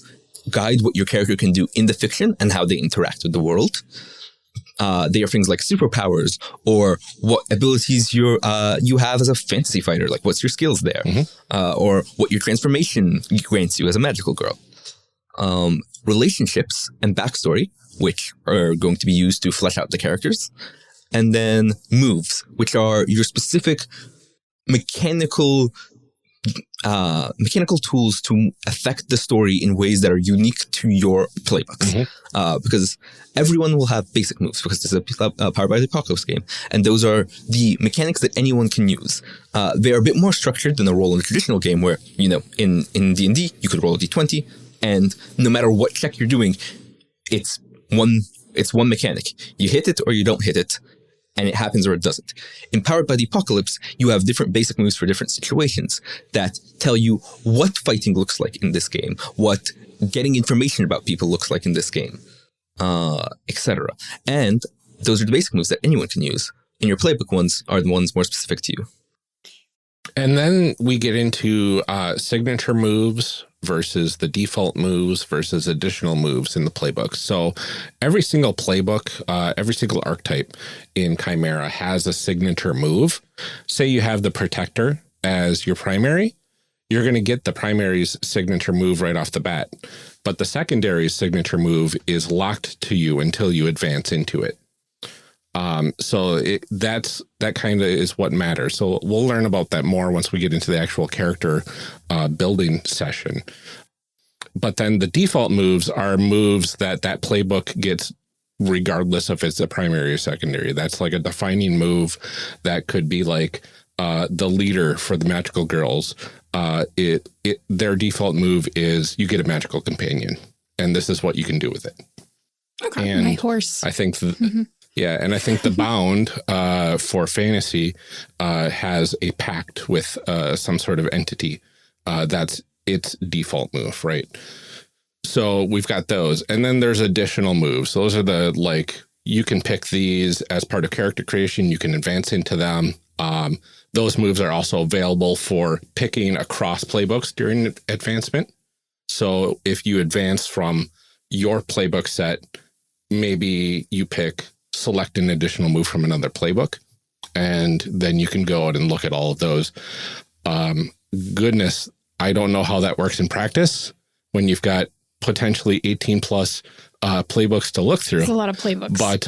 guide what your character can do in the fiction and how they interact with the world. They are things like superpowers, or what abilities you have as a fantasy fighter, like what's your skills there, or what your transformation grants you as a magical girl. Relationships and backstory, which are going to be used to flesh out the characters. And then moves, which are your specific mechanical tools to affect the story in ways that are unique to your playbooks. Because everyone will have basic moves, because this is a Powered by the Apocalypse game. And those are the mechanics that anyone can use. They are a bit more structured than a roll in a traditional game where, you know, in D&D, you could roll a D20, and no matter what check you're doing, it's one mechanic. You hit it or you don't hit it, and it happens or it doesn't. In Powered by the Apocalypse, you have different basic moves for different situations that tell you what fighting looks like in this game, what getting information about people looks like in this game, etc. And those are the basic moves that anyone can use. And your playbook ones are the ones more specific to you. And then we get into signature moves versus the default moves versus additional moves in the playbook. So every single playbook, every single archetype in Chimera has a signature move. Say you have the Protector as your primary, you're going to get the primary's signature move right off the bat. But the secondary's signature move is locked to you until you advance into it. So that kind of is what matters. So we'll learn about that more once we get into the actual character building session. But then the default moves are moves that playbook gets regardless if it's a primary or secondary. That's like a defining move that could be like the leader for the magical girls. Their default move is you get a magical companion, and this is what you can do with it. Okay. And my horse. I think Yeah, and I think the bound for fantasy has a pact with some sort of entity. That's its default move, right? So we've got those. And then there's additional moves. Those are the, like, you can pick these as part of character creation. You can advance into them. Those moves are also available for picking across playbooks during advancement. So if you advance from your playbook set, maybe you select an additional move from another playbook, and then you can go out and look at all of those. Goodness, I don't know how that works in practice when you've got potentially 18 plus playbooks to look through. It's a lot of playbooks. But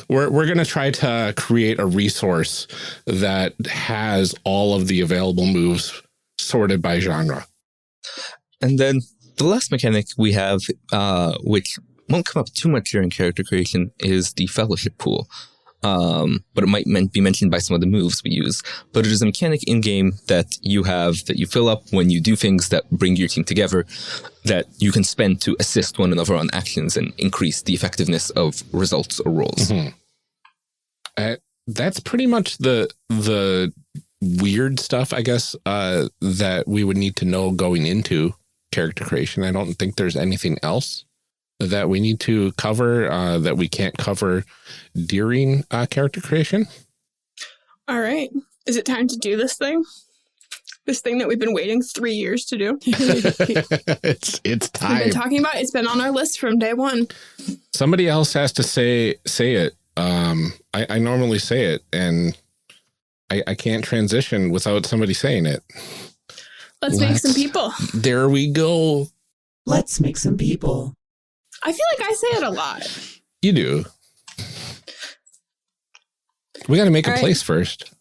we're going to try to create a resource that has all of the available moves sorted by genre. And then the last mechanic we have, which won't come up too much during character creation, is the fellowship pool. But it might be mentioned by some of the moves we use. But it is a mechanic in-game that you fill up when you do things that bring your team together, that you can spend to assist one another on actions and increase the effectiveness of results or rolls. Mm-hmm. That's pretty much the weird stuff, I guess, that we would need to know going into character creation. I don't think there's anything else that we need to cover that we can't cover during character creation. All right. Is it time to do this thing? This thing that we've been waiting 3 years to do? It's time. We've been talking about it. It's been on our list from day one. Somebody else has to say it. I normally say it, and I can't transition without somebody saying it. Let's make some people. There we go. Let's make some people. I feel like I say it a lot. You do. We got to make a place first.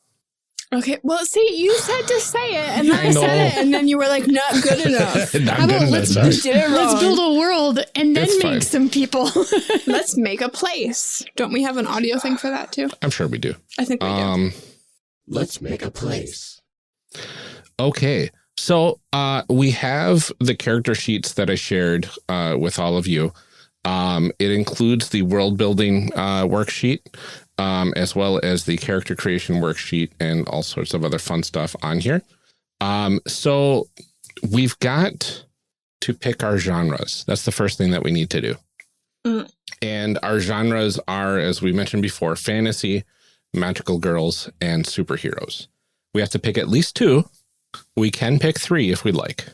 Okay. Well, see, you said to say it, and then I said it, and then you were like, not good enough. How about let's build a world and then make some people. Let's make a place. Don't we have an audio thing for that too? I'm sure we do. I think we do. Let's make a place. Okay. So we have the character sheets that I shared with all of you. It includes the world building worksheet, as well as the character creation worksheet and all sorts of other fun stuff on here. So we've got to pick our genres. That's the first thing that we need to do. Mm. And our genres are, as we mentioned before, fantasy, magical girls, and superheroes. We have to pick at least 2. We can pick 3 if we like.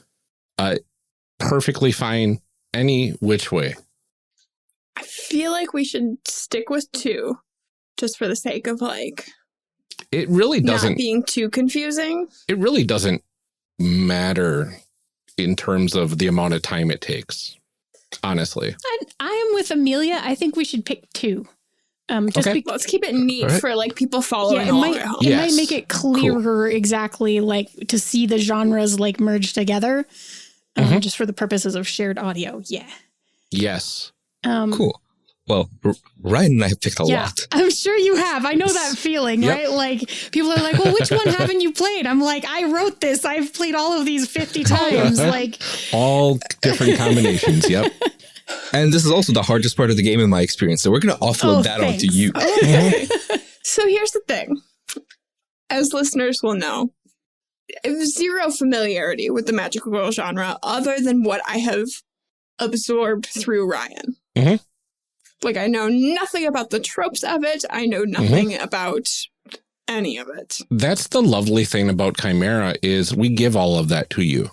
Perfectly fine any which way. I feel like we should stick with 2, just for the sake of it really doesn't not being too confusing. It really doesn't matter in terms of the amount of time it takes, honestly. I am with Amelia. I think we should pick 2. Let's keep it neat for people following along at home. It might make it clearer exactly to see the genres merged together, just for the purposes of shared audio. Yeah. Yes. Cool. Well, Ryan and I have picked a lot. I'm sure you have. I know that feeling, right? People are like, well, which one haven't you played? I'm like, I wrote this. I've played all of these 50 times. All different combinations. Yep. And this is also the hardest part of the game in my experience. So we're going to offload that onto you. Okay. So here's the thing. As listeners will know, I have 0 familiarity with the magical girl genre other than what I have absorbed through Ryan. Mm-hmm. I know nothing about the tropes of it. I know nothing about any of it. That's the lovely thing about Chimera is we give all of that to you.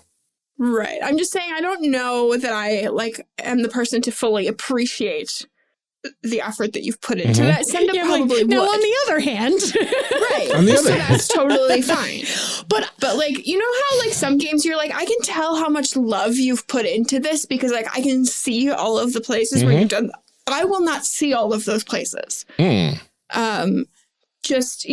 Right. I'm just saying I don't know that I am the person to fully appreciate the effort that you've put into that. Senda probably would. Now, on the other hand, right. On the other so hand. that's totally fine. But you know how some games you're I can tell how much love you've put into this because I can see all of the places where you've done. I will not see all of those places. Just,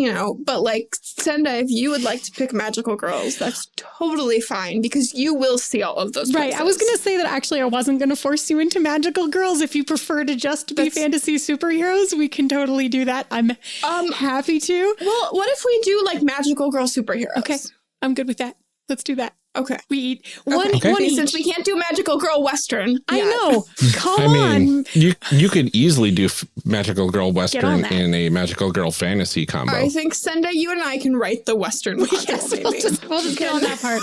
but Senda, if you would like to pick magical girls, that's totally fine because you will see all of those places. Right. I was going to say that actually I wasn't going to force you into magical girls. If you prefer to just be fantasy superheroes, we can totally do that. I'm happy to. Well, what if we do magical girl superheroes? Okay. I'm good with that. Let's do that. Okay. We eat one each. Since we can't do Magical Girl Western. I know. Come I mean, on. you could easily do Magical Girl Western that. in a Magical Girl Fantasy combo. I think Senda, you and I can write the Western module, Yes, maybe. we'll just get on that part.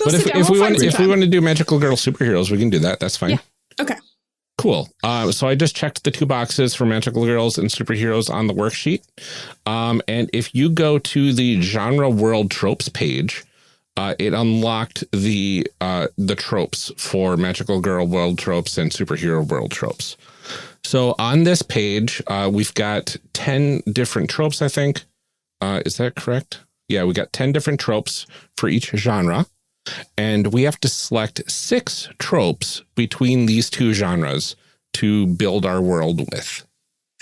But if we want to do Magical Girl superheroes, we can do that. That's fine. Yeah. Okay. Cool. So I just checked the 2 boxes for Magical Girls and superheroes on the worksheet. And if you go to the Genre World Tropes page, it unlocked the tropes for Magical Girl World Tropes and Superhero World Tropes. So on this page, we've got 10 different tropes, I think. Is that correct? Yeah, we got 10 different tropes for each genre. And we have to select 6 tropes between these 2 genres to build our world with.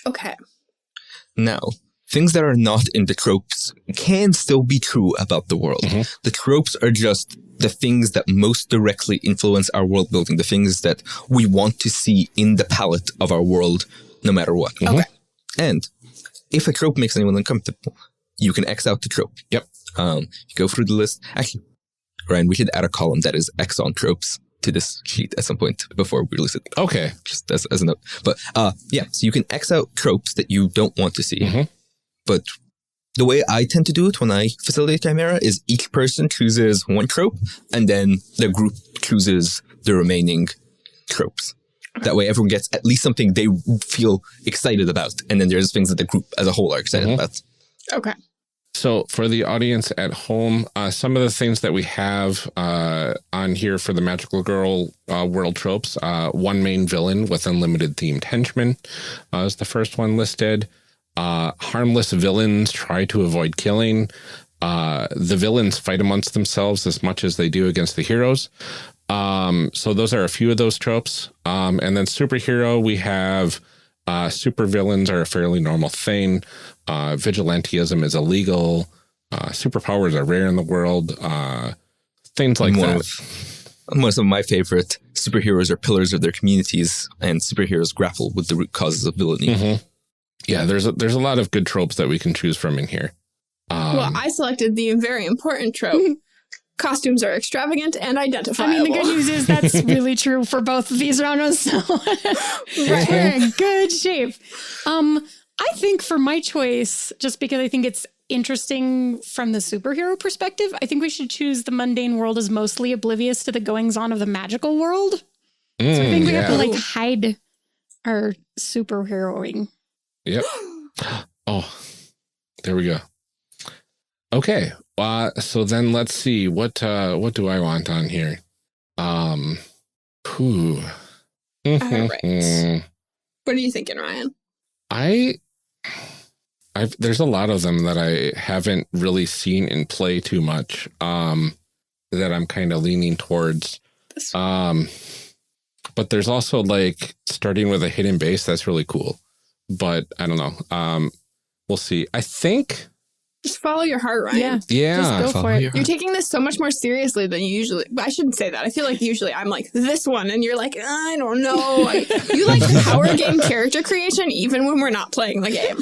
Okay. Now, things that are not in the tropes can still be true about the world. Mm-hmm. The tropes are just the things that most directly influence our world building, the things that we want to see in the palette of our world, no matter what. Mm-hmm. Okay. And if a trope makes anyone uncomfortable, you can X out the trope. Yep. You go through the list. Actually, Ryan, we should add a column that is X on tropes to this sheet at some point before we release it. Okay. Just as a note. But yeah, so you can X out tropes that you don't want to see. Mm-hmm. But the way I tend to do it when I facilitate Chimera is each person chooses one trope and then the group chooses the remaining tropes. That way everyone gets at least something they feel excited about. And then there's things that the group as a whole are excited about. Okay. So for the audience at home, some of the things that we have on here for the Magical Girl world tropes, 1 main villain with unlimited themed henchmen is the first one listed. Harmless villains try to avoid killing. The villains fight amongst themselves as much as they do against the heroes. So those are a few of those tropes. And then superhero, we have super villains are a fairly normal thing. Vigilantism is illegal. Superpowers are rare in the world. Things like that. One of my favorite superheroes are pillars of their communities, and superheroes grapple with the root causes of villainy. Mm-hmm. Yeah, there's a lot of good tropes that we can choose from in here. Well, I selected the very important trope. Costumes are extravagant and identifiable. I mean, the good news is that's really true for both of these genres. So we're in good shape. I think for my choice, just because I think it's interesting from the superhero perspective, I think we should choose the mundane world as mostly oblivious to the goings-on of the magical world. So I think we have to hide our superheroing. Yep. Oh, there we go. Okay. So then let's see what do I want on here? All right. What are you thinking, Ryan? There's a lot of them that I haven't really seen in play too much. That I'm kind of leaning towards. But there's also like starting with a hidden base that's really cool. But I don't know. We'll see. I think. Just follow your heart, Ryan. Yeah. Just go for it. You're taking this so much more seriously than you usually. I shouldn't say that. I feel like usually I'm like this one, and you're like, I don't know. You like power game character creation even when we're not playing the game.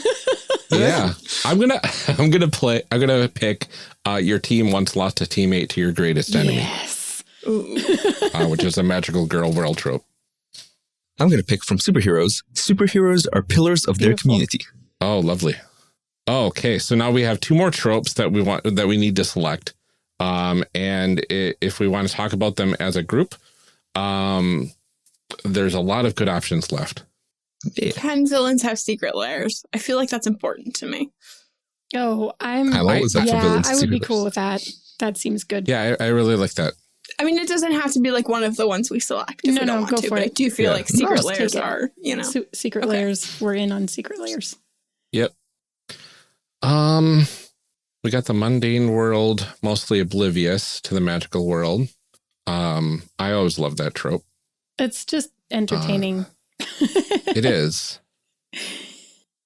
Yeah, I'm gonna pick your team once lost a teammate to your greatest enemy. Yes. Which is a Magical Girl world trope. I'm going to pick from superheroes. Superheroes are pillars of their community. Oh, lovely. Oh, okay, so now we have 2 more tropes that we need to select. And if we want to talk about them as a group, there's a lot of good options left. Yeah. Can villains have secret lairs? I feel like that's important to me. Oh, I'm always up for villains. I would be cool with that. That seems good. Yeah, I really like that. I mean, it doesn't have to be like one of the ones we select. If we don't want go to, for but it. I do feel like secret lairs are, secret layers. We're in on secret layers. Yep. We got the mundane world, mostly oblivious to the magical world. I always love that trope. It's just entertaining. It is.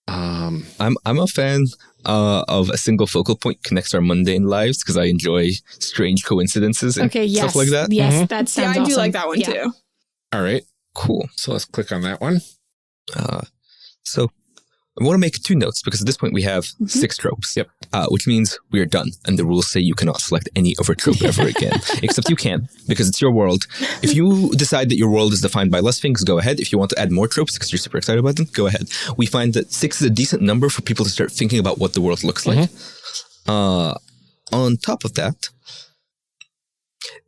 I'm a fan of a single focal point connects our mundane lives because I enjoy strange coincidences and stuff like that. Yes, that sounds I do awesome. like that one too. All right. Cool. So let's click on that one. So I want to make 2 notes because at this point we have 6 tropes, which means we are done. And the rules say you cannot select any other trope ever again, except you can because it's your world. If you decide that your world is defined by less things, go ahead. If you want to add more tropes because you're super excited about them, go ahead. We find that 6 is a decent number for people to start thinking about what the world looks like. On top of that,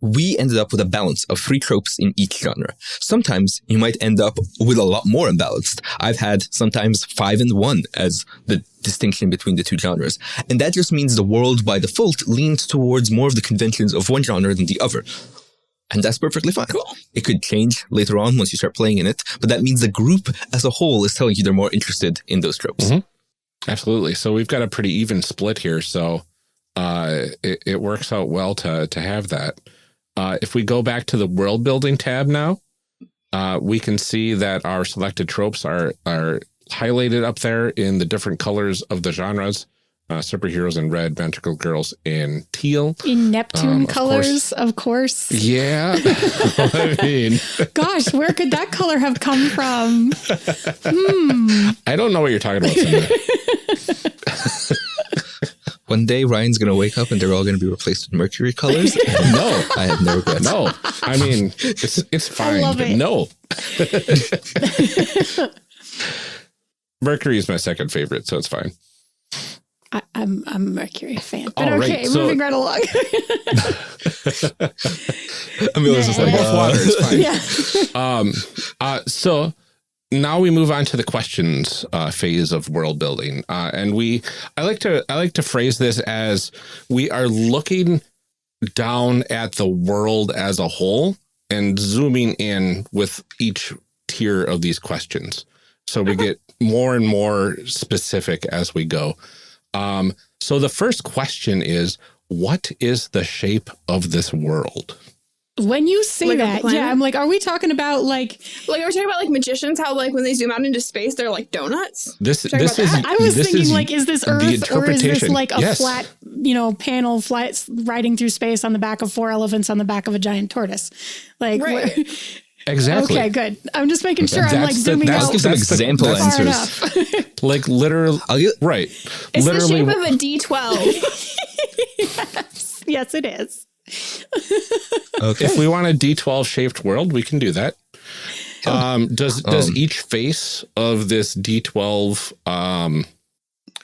we ended up with a balance of 3 tropes in each genre. Sometimes you might end up with a lot more imbalanced. I've had sometimes 5 and 1 as the distinction between the 2 genres. And that just means the world by default leans towards more of the conventions of one genre than the other. And that's perfectly fine. Cool. It could change later on once you start playing in it, but that means the group as a whole is telling you they're more interested in those tropes. Absolutely. So we've got a pretty even split here. So it works out well to have that. If we go back to the world building tab now, we can see that our selected tropes are highlighted up there in the different colors of the genres. Superheroes in red, ventricle girls in teal. In Neptune colors, of course. Yeah. I mean. Gosh, where could that color have come from? I don't know what you're talking about, Senda. One day, Ryan's going to wake up and they're all going to be replaced with Mercury colors. No. I have no regrets. No. I mean, it's fine. I love but it. No. Mercury is my second favorite, so it's fine. I'm a Mercury fan. But All okay, right, so- moving right along. Amelia's just like, Both water is fine. Yeah. So now we move on to the questions phase of world building. And I like to phrase this as we are looking down at the world as a whole and zooming in with each tier of these questions. So we get more and more specific as we go. So the first question is, what is the shape of this world? When you say Like a that, planet? yeah, I'm like, are we talking about like Like, are we talking about like magicians? How like when they zoom out into space, they're like donuts? This Talking is. about that? I was this thinking is like, is this the Earth or is this interpretation. like a Yes. flat, panel riding through space on the back of 4 elephants on the back of a giant tortoise? Like, Right. Exactly. okay, good. I'm just making sure I'm like That's zooming that's- out give some that's the- example that's- far answers. enough. Like literally, right. It's Literally, the shape of a D12. Yes, it is. Okay. if we want a D12 shaped world, we can do that. Does each face of this D12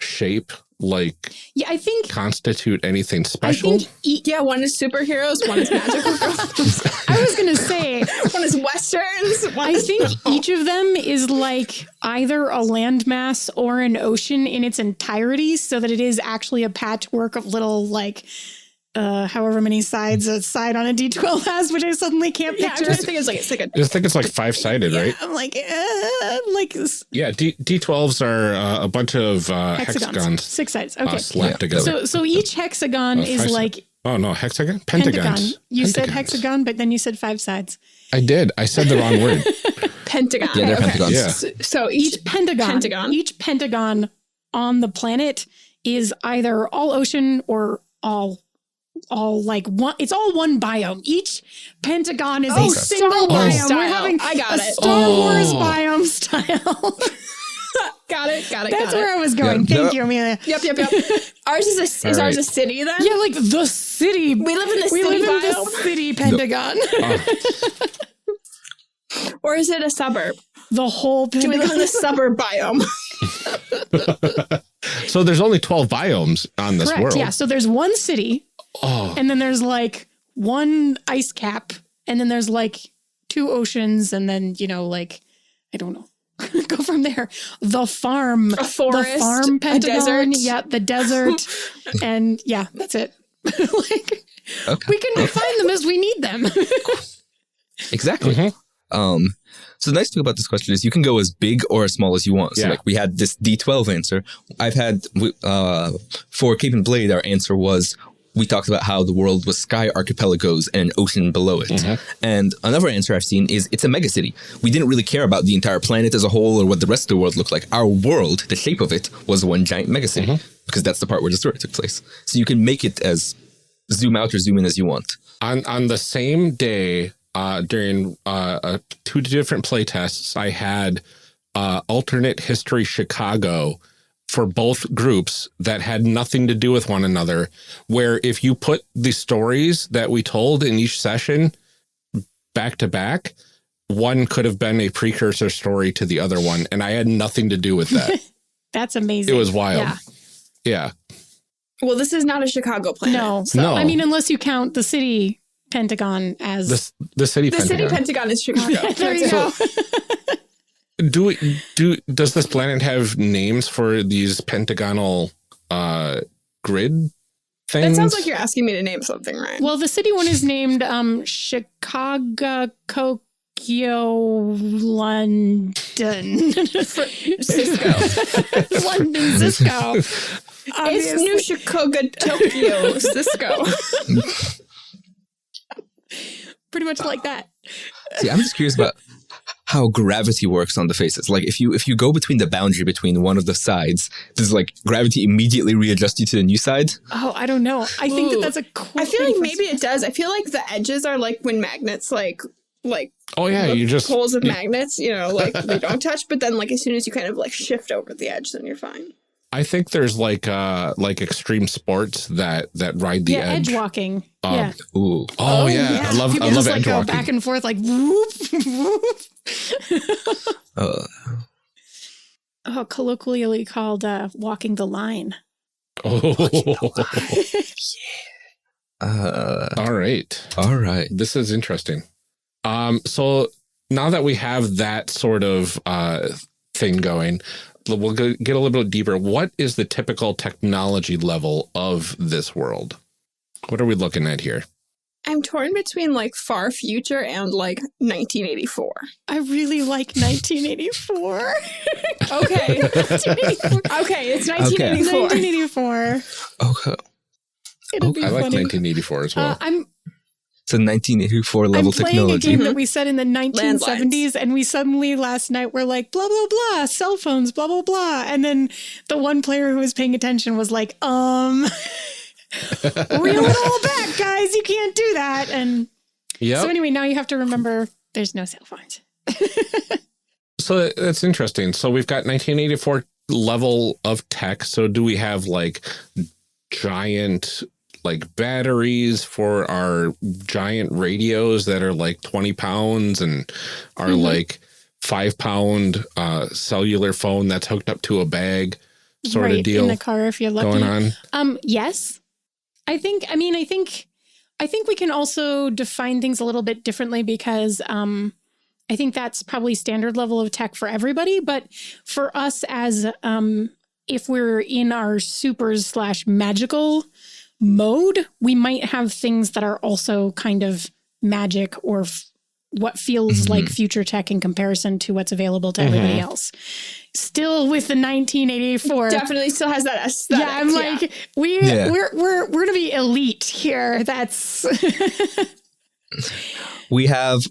shape like Yeah, I think constitute anything I special? think Yeah, one is superheroes, one is magical girls, I was gonna say one is westerns. One I is think each of them is like either a landmass or an ocean in its entirety, so that it is actually a patchwork of little like however many sides a side on a D12 has, which I suddenly can't yeah, I'm picture. trying to think it's like I just think it's like 5-sided, right? I'm like Yeah, D12s are a bunch of hexagons 6 sides. Okay. slapped together. So each hexagon is 5 like oh no, hexagon? pentagon. Pentagons. You said Pentagons. hexagon, but then you said 5 sides. I did. I said the wrong word. pentagon. Yeah, they're Okay. pentagons. Yeah. So each Each pentagon on the planet is either all ocean or all like one. It's all one biome. Each pentagon is a single Star Wars biome. style. We're having I got a it. Star Wars biome style. got it. That's where I was going. Yeah. Thank you, Amelia. Yep. Ours is All ours right. a city then? Yeah, like the city. We live in the We city live in the biome? city pentagon. Or is it a suburb? The whole Do we live in pentagon. the suburb biome? So there's only 12 biomes on this Correct. world. Yeah. So there's one city, Oh, and then there's like one ice cap, and then there's like 2 oceans, and then like I don't know. Go from there. The farm, A forest, the farm a pentagon. desert. Yeah, the desert, and yeah, that's it. Like Okay. we can find them as we need them. Exactly. So the nice thing about this question is you can go as big or as small as you want. So Yeah. like we had this D12 answer. I've had, for Cape and Blade, our answer was, we talked about how the world was sky archipelagos and an ocean below it. And another answer I've seen is it's a megacity. We didn't really care about the entire planet as a whole or what the rest of the world looked like. Our world, the shape of it, was one giant megacity because that's the part where the story took place. So you can make it as zoom out or zoom in as you want. on the same day, during 2 different play tests, I had alternate history Chicago for both groups that had nothing to do with one another, where if you put the stories that we told in each session back to back, one could have been a precursor story to the other one, and I had nothing to do with that. That's amazing. It was wild. Yeah. Well, this is not a Chicago planet. No. No. I mean, unless you count the city Pentagon as... The city The Pentagon. city Pentagon is Chicago. There you go. Does this planet have names for these pentagonal grid things? It sounds like you're asking me to name something, Ryan. Well, the city one is named Chicago, Tokyo, London. Cisco. London, Cisco. It's New Chicago, Tokyo, Cisco. Pretty much like that. See, I'm just curious about how gravity works on the faces. Like if you go between the boundary between one of the sides, does like gravity immediately readjust you to the new side? Oh, I don't know. I think that that's a cool I feel thing like for maybe it does. I feel like the edges are like when magnets like oh yeah, the you just poles of magnets, you know, like they don't touch, but then like as soon as you kind of like shift over the edge, then you're fine. I think there's like extreme sports that ride the edge. edge walking. Ooh. Oh yeah. I love People just edge go walking. back and forth like whoop, whoop. Colloquially called walking the line. Oh. All right. This is interesting. So now that we have that sort of thing going, we'll get a little bit deeper. What is the typical technology level of this world? What are we looking at here? I'm torn between like far future and like 1984. I really like 1984. Okay. 1984. Okay, it's 1984. 1984. Okay. It'll be I like funny. 1984 as well. It's a 1984 level I'm playing technology. a game that we set in the 1970s, Landlines. and we suddenly last night were like, blah, blah, blah, cell phones, blah, blah, blah. And then the one player who was paying attention was like, reel it all back, guys. You can't do that. And so anyway, now you have to remember there's no cell phones. So that's interesting. So we've got 1984 level of tech. So do we have like giant like batteries for our giant radios that are like 20 pounds and are like 5 pound cellular phone that's hooked up to a bag sort of deal in the car if you're lucky. going on? Yes. I think we can also define things a little bit differently because I think that's probably standard level of tech for everybody. But for us as if we're in our supers/magical mode, we might have things that are also kind of magic or what feels like future tech in comparison to what's available to everybody else. Still with the 1984. Definitely still has that aesthetic. Yeah, I'm like, we're gonna be elite here. That's We have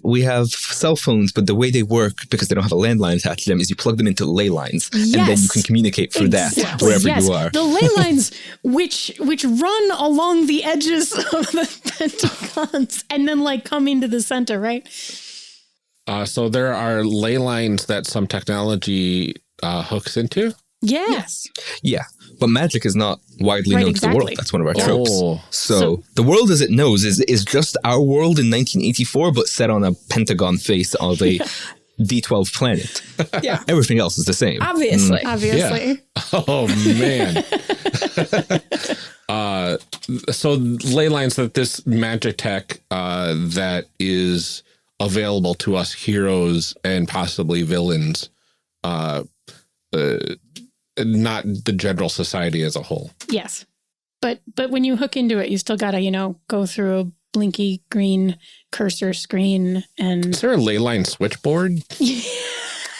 cell phones, but the way they work, because they don't have a landline attached to them, is you plug them into ley lines, and then you can communicate through that wherever you are. The ley lines, which run along the edges of the pentagons, and then like come into the center, right? So there are ley lines that some technology hooks into. Yes. Yeah, but magic is not widely known to the world. That's one of our tropes. Oh. So the world as it knows is just our world in 1984, but set on a pentagon face of a D12 planet. Yeah. Everything else is the same. Obviously. Obviously. Yeah. Oh, man. So ley lines that this magic tech that is available to us heroes and possibly villains, not the general society as a whole. Yes. But when you hook into it, you still got to, go through a blinky green cursor screen. And is there a ley line switchboard?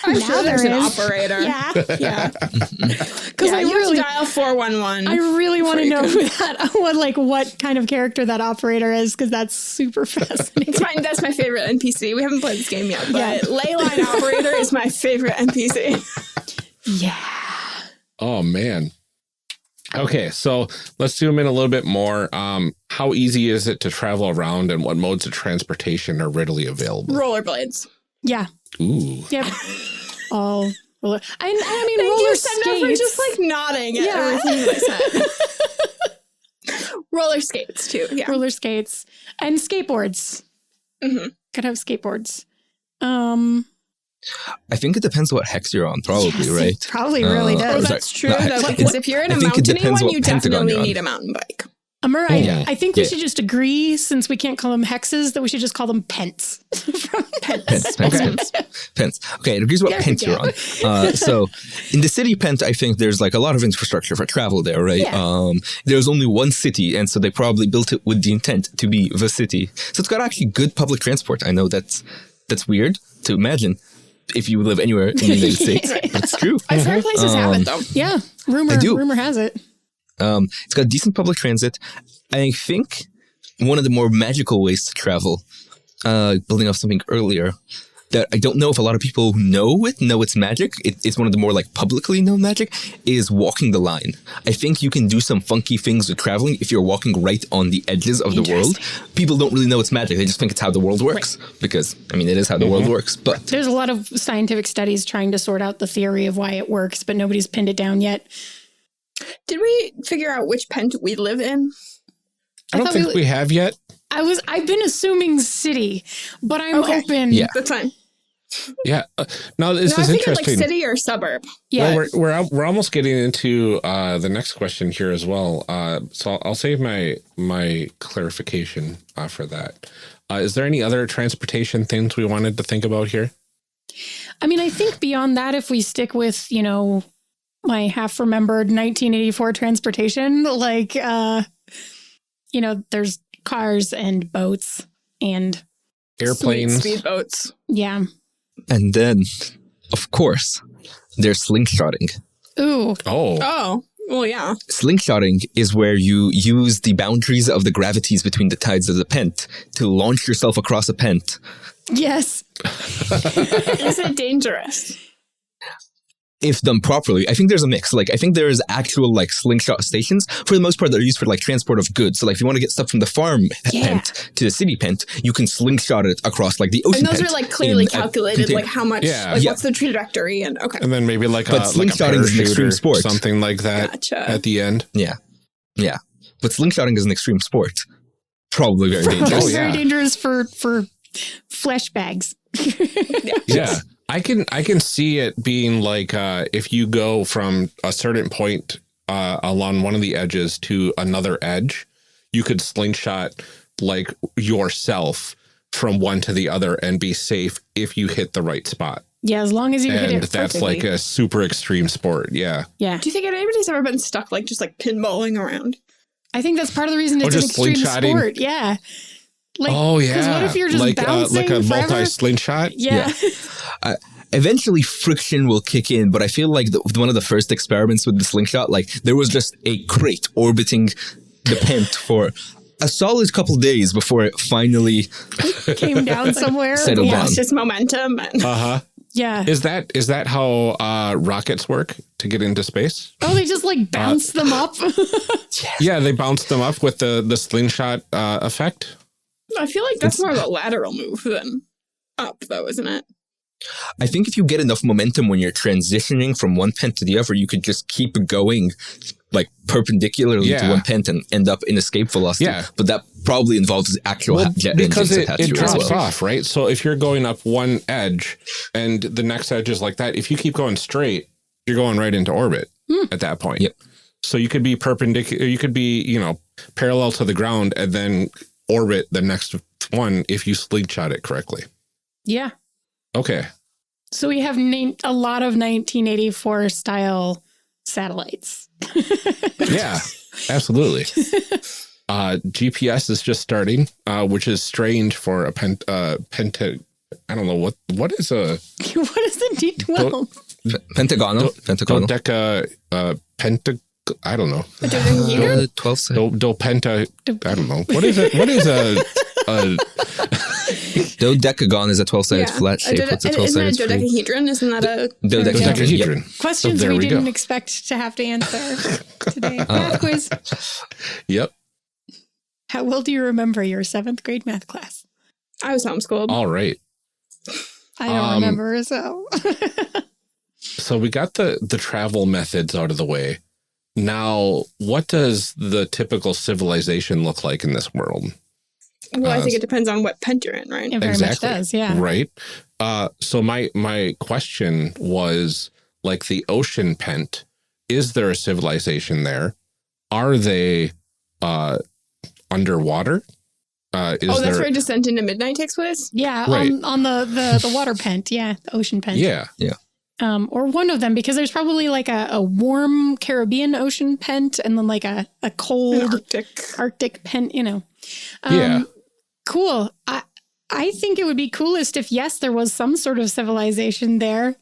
I'm sure there's an is. operator. Yeah. Yeah. Because I you really have to dial 411. I really want to you know can- what kind of character that operator is, because that's super fascinating. That's my favorite NPC. We haven't played this game yet, but Leyline Operator is my favorite NPC. Yeah. Oh, man. Okay, so let's zoom in a little bit more. How easy is it to travel around, and what modes of transportation are readily available? Rollerblades. Yeah. Ooh. Yep. All I mean, Thank roller you, Senda, for skates. just like nodding at everything that I said. Roller skates too. Yeah. Roller skates and skateboards. Mm-hmm. Could have skateboards. I think it depends what hex you're on, probably, Yes, right? it probably really Oh, does. that's true, Not though, hex. because if you're in a I think it mountainy depends one, what you pentagon definitely you're on. need a mountain bike. Amr, Yeah. I think we Yeah. should just agree, since we can't call them hexes, that we should just call them pents. Pence. Okay, it agrees what There we pence you're go. on. So in the city pent, I think there's like a lot of infrastructure for travel there, right? Yeah. There's only one city, and so they probably built it with the intent to be the city. So it's got actually good public transport. I know that's weird to imagine if you live anywhere in the United States, but it's true. I've heard places have it though. Yeah, rumor has it. It's got decent public transit. I think one of the more magical ways to travel, building off something earlier, that I don't know if a lot of people who know it's magic. It's one of the more like publicly known magic is walking the line. I think you can do some funky things with traveling if you're walking right on the edges of the world. People don't really know it's magic. They just think it's how the world works because, I mean, it is how the world works. But There's a lot of scientific studies trying to sort out the theory of why it works, but nobody's pinned it down yet. Did we figure out which pent we live in? I don't think we have yet. I've been assuming city, but I'm open. Yeah. That's fine. Yeah. No, this No, I is figured like interesting. city or suburb. Yeah. Well, we're almost getting into the next question here as well. So I'll save my clarification for that. Is there any other transportation things we wanted to think about here? I mean, I think beyond that, if we stick with, my half-remembered 1984 transportation, like, there's cars and boats and Airplanes. Speedboats. yeah. and then, of course, there's slingshotting. Ooh. Oh. Oh, well, yeah. Slingshotting is where you use the boundaries of the gravities between the tides of the pent to launch yourself across a pent. Yes. Is it dangerous? If done properly. I think there's a mix. Like, I think there's actual, like, slingshot stations. For the most part, they're used for, like, transport of goods. So, like, if you want to get stuff from the farm pent to the city pent, you can slingshot it across, like, the ocean And those pent are like clearly in a calculated, container. like how much, what's the trajectory and okay. And then maybe like But a slingshotting is an parachute extreme or sport. something like that Gotcha. at the end. Yeah. But slingshotting is an extreme sport. Probably very dangerous. Oh, yeah. Very dangerous for flesh bags. Yeah. I can see it being like if you go from a certain point along one of the edges to another edge, you could slingshot like yourself from one to the other and be safe if you hit the right spot. Yeah, as long as you hit And it that's perfectly. like a super extreme sport. Yeah. Yeah. Do you think anybody's ever been stuck like just like pinballing around? I think that's part of the reason Or it's an just extreme slingshotting. sport. Yeah. Like, Oh yeah. Because what if you're just like bouncing a forever? multi-slingshot? Yeah. Eventually, friction will kick in, but I feel like one of the first experiments with the slingshot, like, there was just a crate orbiting the pent for a solid couple days before it finally Came down somewhere. settled down. Lost its momentum and Yeah. Is that how rockets work to get into space? Oh, they just like bounce them up. Yeah, they bounce them up with the slingshot effect. I feel like that's more of a lateral move than up though, isn't it? I think if you get enough momentum when you're transitioning from one pent to the other, you could just keep going like perpendicularly to one pent and end up in escape velocity. Yeah. But that probably involves actual jet because engines it attached to it as drops well. off, right? So if you're going up one edge and the next edge is like that, if you keep going straight, you're going right into orbit at that point. Yep. So you could be perpendicular, you could be, parallel to the ground and then orbit the next one if you slingshot it correctly. Yeah. Okay. So we have a lot of 1984 style satellites. Yeah, absolutely. GPS is just starting, which is strange for a penta. I don't know what is a What is the D12? Pentagonal. dodeca penta. I don't know. Dodecahedron? 12 sides. Dopenta. I don't know. What is it? What is a Dodecagon is a 12-sided flat shape. What's a Isn't that 12-sided a string? dodecahedron? Isn't that a dodecahedron? Questions So there we we didn't go. expect to have to answer today. Math quiz. Yep. How well do you remember your 7th grade math class? I was homeschooled. All right. I don't remember, so. So we got the travel methods out of the way. Now, what does the typical civilization look like in this world? Well, I think it depends on what pent you're in, right? It very much does, yeah. Right. So my question was, like the ocean pent, is there a civilization there? Are they underwater? That's where Descent into Midnight takes place? Yeah, right. on the water pent, the ocean pent. Yeah. Or one of them, because there's probably like a warm Caribbean ocean pent and then like a cold Arctic pent, Yeah. Cool. I think it would be coolest if, yes, there was some sort of civilization there.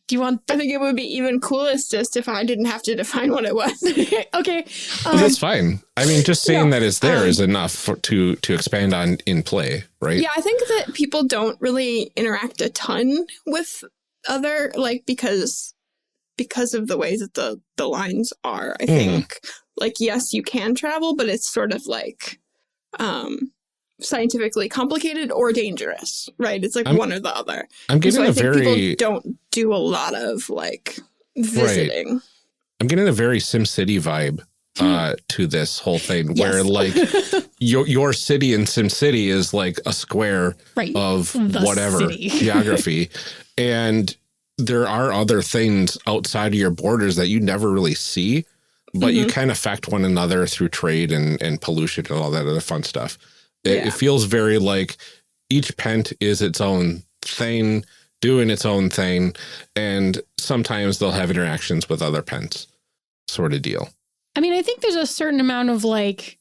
Do you want... I think it would be even coolest just if I didn't have to define what it was. Okay. That's fine. I mean, just saying that it's there is enough to expand on in play, right? Yeah, I think that people don't really interact a ton with other, like, because of the ways that the lines are. I think, like, yes, you can travel, but it's sort of like scientifically complicated or dangerous, right? It's like one or the other. I'm getting I think people don't do a lot of like visiting. Right. I'm getting a very SimCity vibe to this whole thing, where like your city in SimCity is like a square of whatever geography, and there are other things outside of your borders that you never really see, but you kind of affect one another through trade and pollution and all that other fun stuff. It feels very like each pent is its own thing, doing its own thing, and sometimes they'll have interactions with other pents, sort of deal. I mean, I think there's a certain amount of like,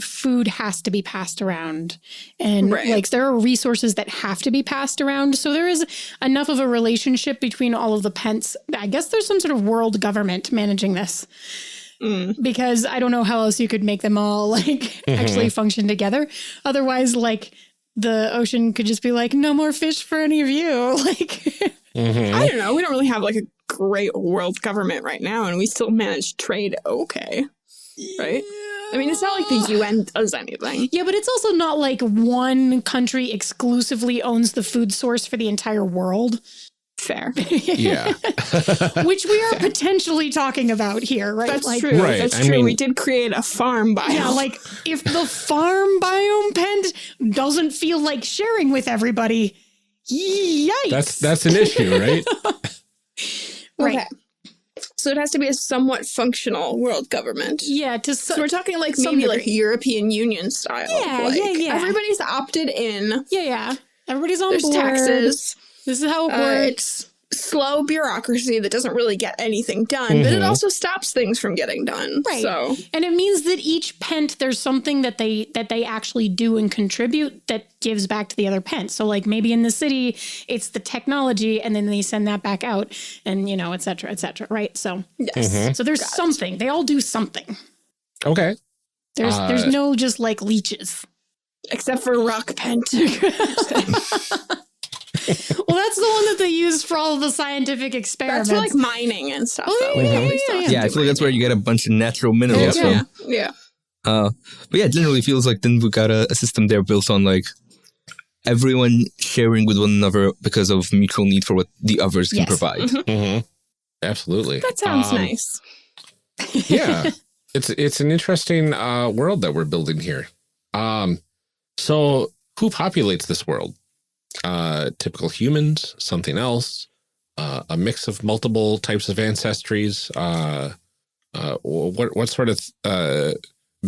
food has to be passed around, and like there are resources that have to be passed around. So there is enough of a relationship between all of the pents. I guess there's some sort of world government managing this. Because I don't know how else you could make them all like actually function together. Otherwise, like the ocean could just be like, no more fish for any of you. Like, I don't know. We don't really have like a great world government right now, and we still manage trade okay, right? I mean, it's not like the UN does anything. Yeah, but it's also not like one country exclusively owns the food source for the entire world. Fair. Yeah. Which we are potentially talking about here, right? That's like, true. Right. That's I true. mean, we did create a farm biome. Yeah, like if the farm biome pent doesn't feel like sharing with everybody, yikes. That's an issue, right? Right. Okay. So it has to be a somewhat functional world government. Yeah. So we're talking like maybe like European Union style. Yeah, like, yeah. Everybody's opted in. Yeah. Everybody's on There's board. taxes. This is how it works. It's slow bureaucracy that doesn't really get anything done, but it also stops things from getting done. Right. So. And it means that each pent, there's something that they actually do and contribute that gives back to the other pent. So like maybe in the city, it's the technology, and then they send that back out, and et cetera, right? So Yes. So there's something. They all do something. Okay. There's no just like leeches. Except for rock pent. Well, that's the one that they use for all of the scientific experiments. That's for like mining and stuff. Oh, though. yeah. I feel like that's where you get a bunch of natural minerals from. Yeah. But yeah, it generally feels like then we got a system there built on like everyone sharing with one another because of mutual need for what the others can provide. Absolutely. That sounds nice. Yeah. It's an interesting world that we're building here. So who populates this world? Typical humans, something else, a mix of multiple types of ancestries. What sort of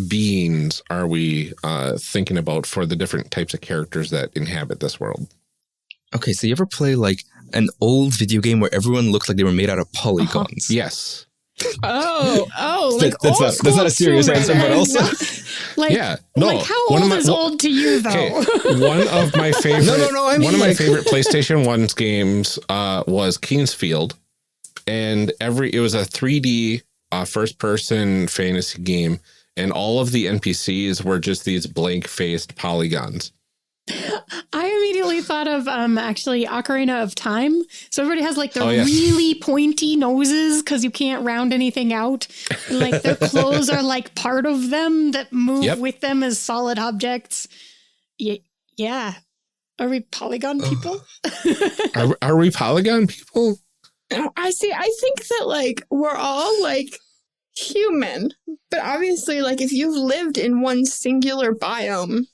beings are we thinking about for the different types of characters that inhabit this world? Okay, so you ever play like an old video game where everyone looked like they were made out of polygons? Yes. Oh, like that's not a serious answer, but also like how old is old to you though? Okay. One of my favorite I mean, one of my favorite PlayStation 1's games was Kingsfield, and it was a 3D first person fantasy game, and all of the NPCs were just these blank faced polygons. I immediately thought of actually Ocarina of Time. So everybody has like the yes. really pointy noses because you can't round anything out. Like their clothes are like part of them that move with them as solid objects. Yeah. Are we polygon people? Are we polygon people? I think that like we're all like human, but obviously like if you've lived in one singular biome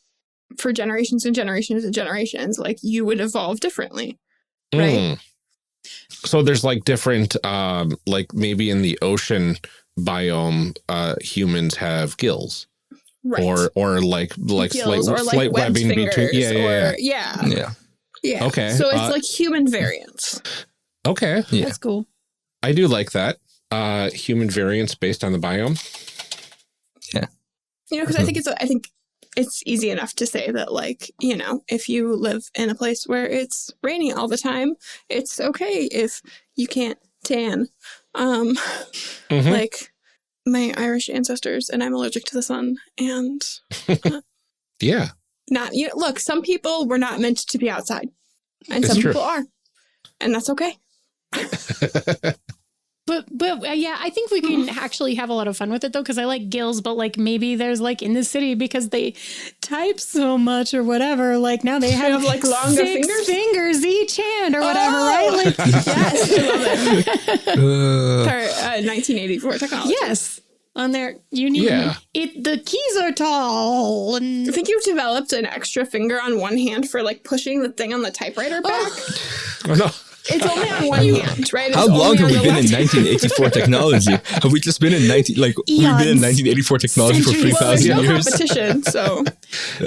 for generations and generations and generations, like you would evolve differently, right? So there's like different, like maybe in the ocean biome, humans have gills, Right. or like Gills or like slight webbed webbing fingers between. Yeah. Okay. So it's like human variants. Okay. Yeah. That's cool. I do like that. Human variants based on the biome. Yeah. You know, because I think it's easy enough to say that, like, you know, if you live in a place where it's raining all the time, it's okay if you can't tan. Like my Irish ancestors, and I'm allergic to the sun, and Yeah. look, some people were not meant to be outside, and It's some true. people are, and that's okay. But yeah, I think we can actually have a lot of fun with it though, because I like gills, but like maybe there's like in the city because they type so much or whatever, like now they have like longer 6 fingers each hand or whatever, Oh! right? Like, Yes, I love it. Our 1984 technology. yes, on there you need the keys are tall, I and think you've developed an extra finger on one hand for like pushing the thing on the typewriter back. Oh, no. It's only on one hand, right? It's How long only have on we the been in left. 1984 technology? Have we just been in we've been in 1984 technology for Centuries. Well, there's 3,000 no years? competition, so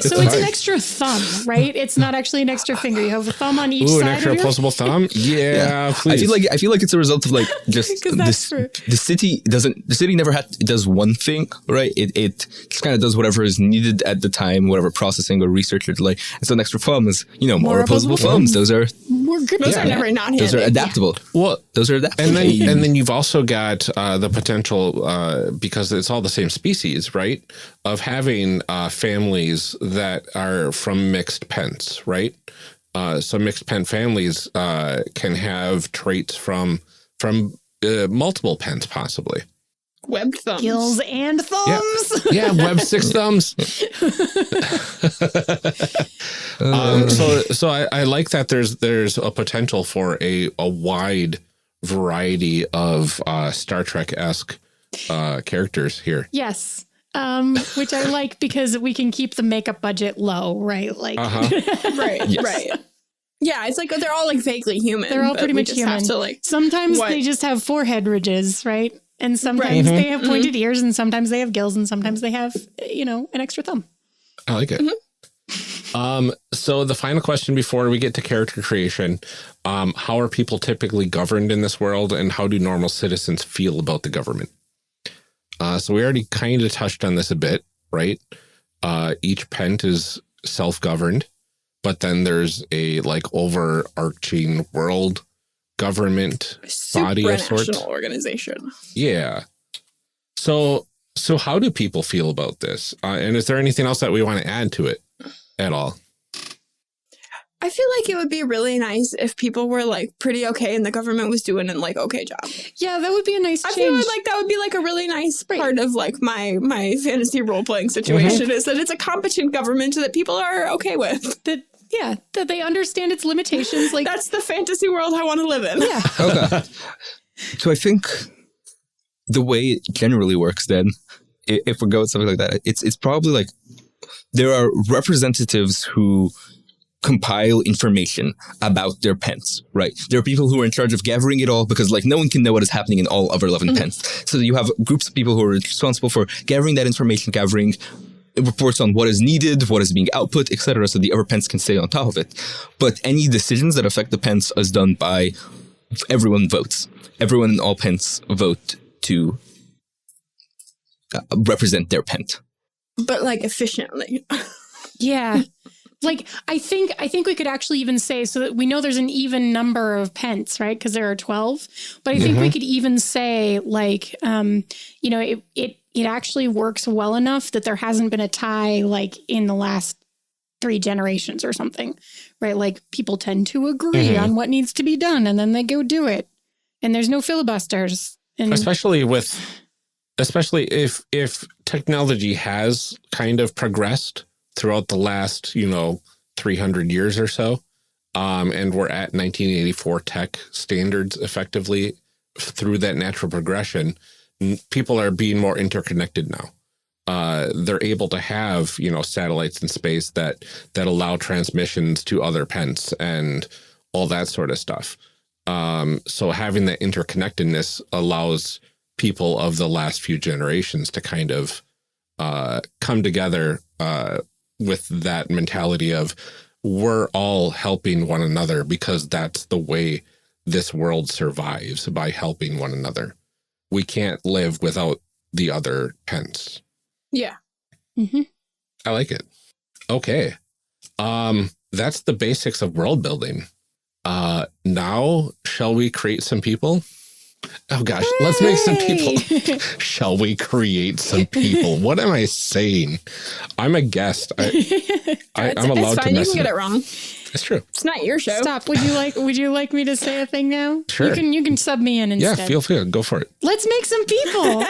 so it's an extra thumb, right? It's not actually an extra finger. You have a thumb on each Ooh, an side extra of your opposable thumb? Yeah, please. I feel like it's a result of like just 'Cause that's true. the city never does one thing, right? It just kind of does whatever is needed at the time, whatever processing or research or like. And so an extra thumb is, more opposable thumbs. Those are We're good. those are never not handed. those are adaptable. Well, Those are adaptable. and then you've also got the potential, because it's all the same species, right? Of having families that are from mixed pens, right? So mixed pen families can have traits from multiple pens, possibly. Webbed thumbs. Gills and thumbs. Yeah, web 6 thumbs. So I like that there's a potential for a wide variety of Star Trek-esque characters here. Yes. Which I like because we can keep the makeup budget low, right? Like, Right, Yes. right. Yeah, it's like they're all like vaguely human. they're all but pretty we much just human. have to, like, sometimes what- they just have forehead ridges, right? And sometimes they have pointed ears, and sometimes they have gills, and sometimes they have, an extra thumb. I like it. So the final question before we get to character creation, how are people typically governed in this world, and how do normal citizens feel about the government? So we already kind of touched on this a bit, right? Each pent is self-governed, but then there's a like overarching world government body of sorts. supranational organization. Yeah. So how do people feel about this? And is there anything else that we want to add to it at all? I feel like it would be really nice if people were like pretty okay and the government was doing an like okay job. Yeah, that would be a nice I change. feel like that would be like a really nice part of like my fantasy role playing situation is that it's a competent government that people are okay with. that they understand its limitations. Like, That's the fantasy world I want to live in. yeah. Okay. So I think the way it generally works then, if we go with something like that, it's probably like there are representatives who compile information about their pens, right? There are people who are in charge of gathering it all because like no one can know what is happening in all other 11 pens. So you have groups of people who are responsible for gathering that information, gathering reports on what is needed, what is being output, etc. So the other pens can stay on top of it. But any decisions that affect the pens is done by everyone votes. Everyone in all pens vote to represent their pen. But like efficiently. Yeah. Like, I think we could actually even say, so that we know there's an even number of pence, right? Because there are 12. But I think we could even say, like, it actually works well enough that there hasn't been a tie, like, in the last 3 generations or something, right? Like, people tend to agree on what needs to be done, and then they go do it. And there's no filibusters. And Especially if technology has kind of progressed throughout the last, 300 years or so. And we're at 1984 tech standards effectively through that natural progression. People are being more interconnected now. They're able to have, satellites in space that allow transmissions to other pens and all that sort of stuff. So having that interconnectedness allows people of the last few generations to kind of come together with that mentality of we're all helping one another because that's the way this world survives, by helping one another. We can't live without the other pens. Yeah. Mm-hmm. I like it. Okay. That's the basics of world building. Now, shall we create some people? Oh gosh, let's make some people. Shall we create some people? What am I saying? I'm a guest. I'm allowed to mess You can get it wrong. It's true. It's not your show. Stop. Would you like me to say a thing now? Sure. You can sub me in instead. Yeah, feel free. Go for it. Let's make some people.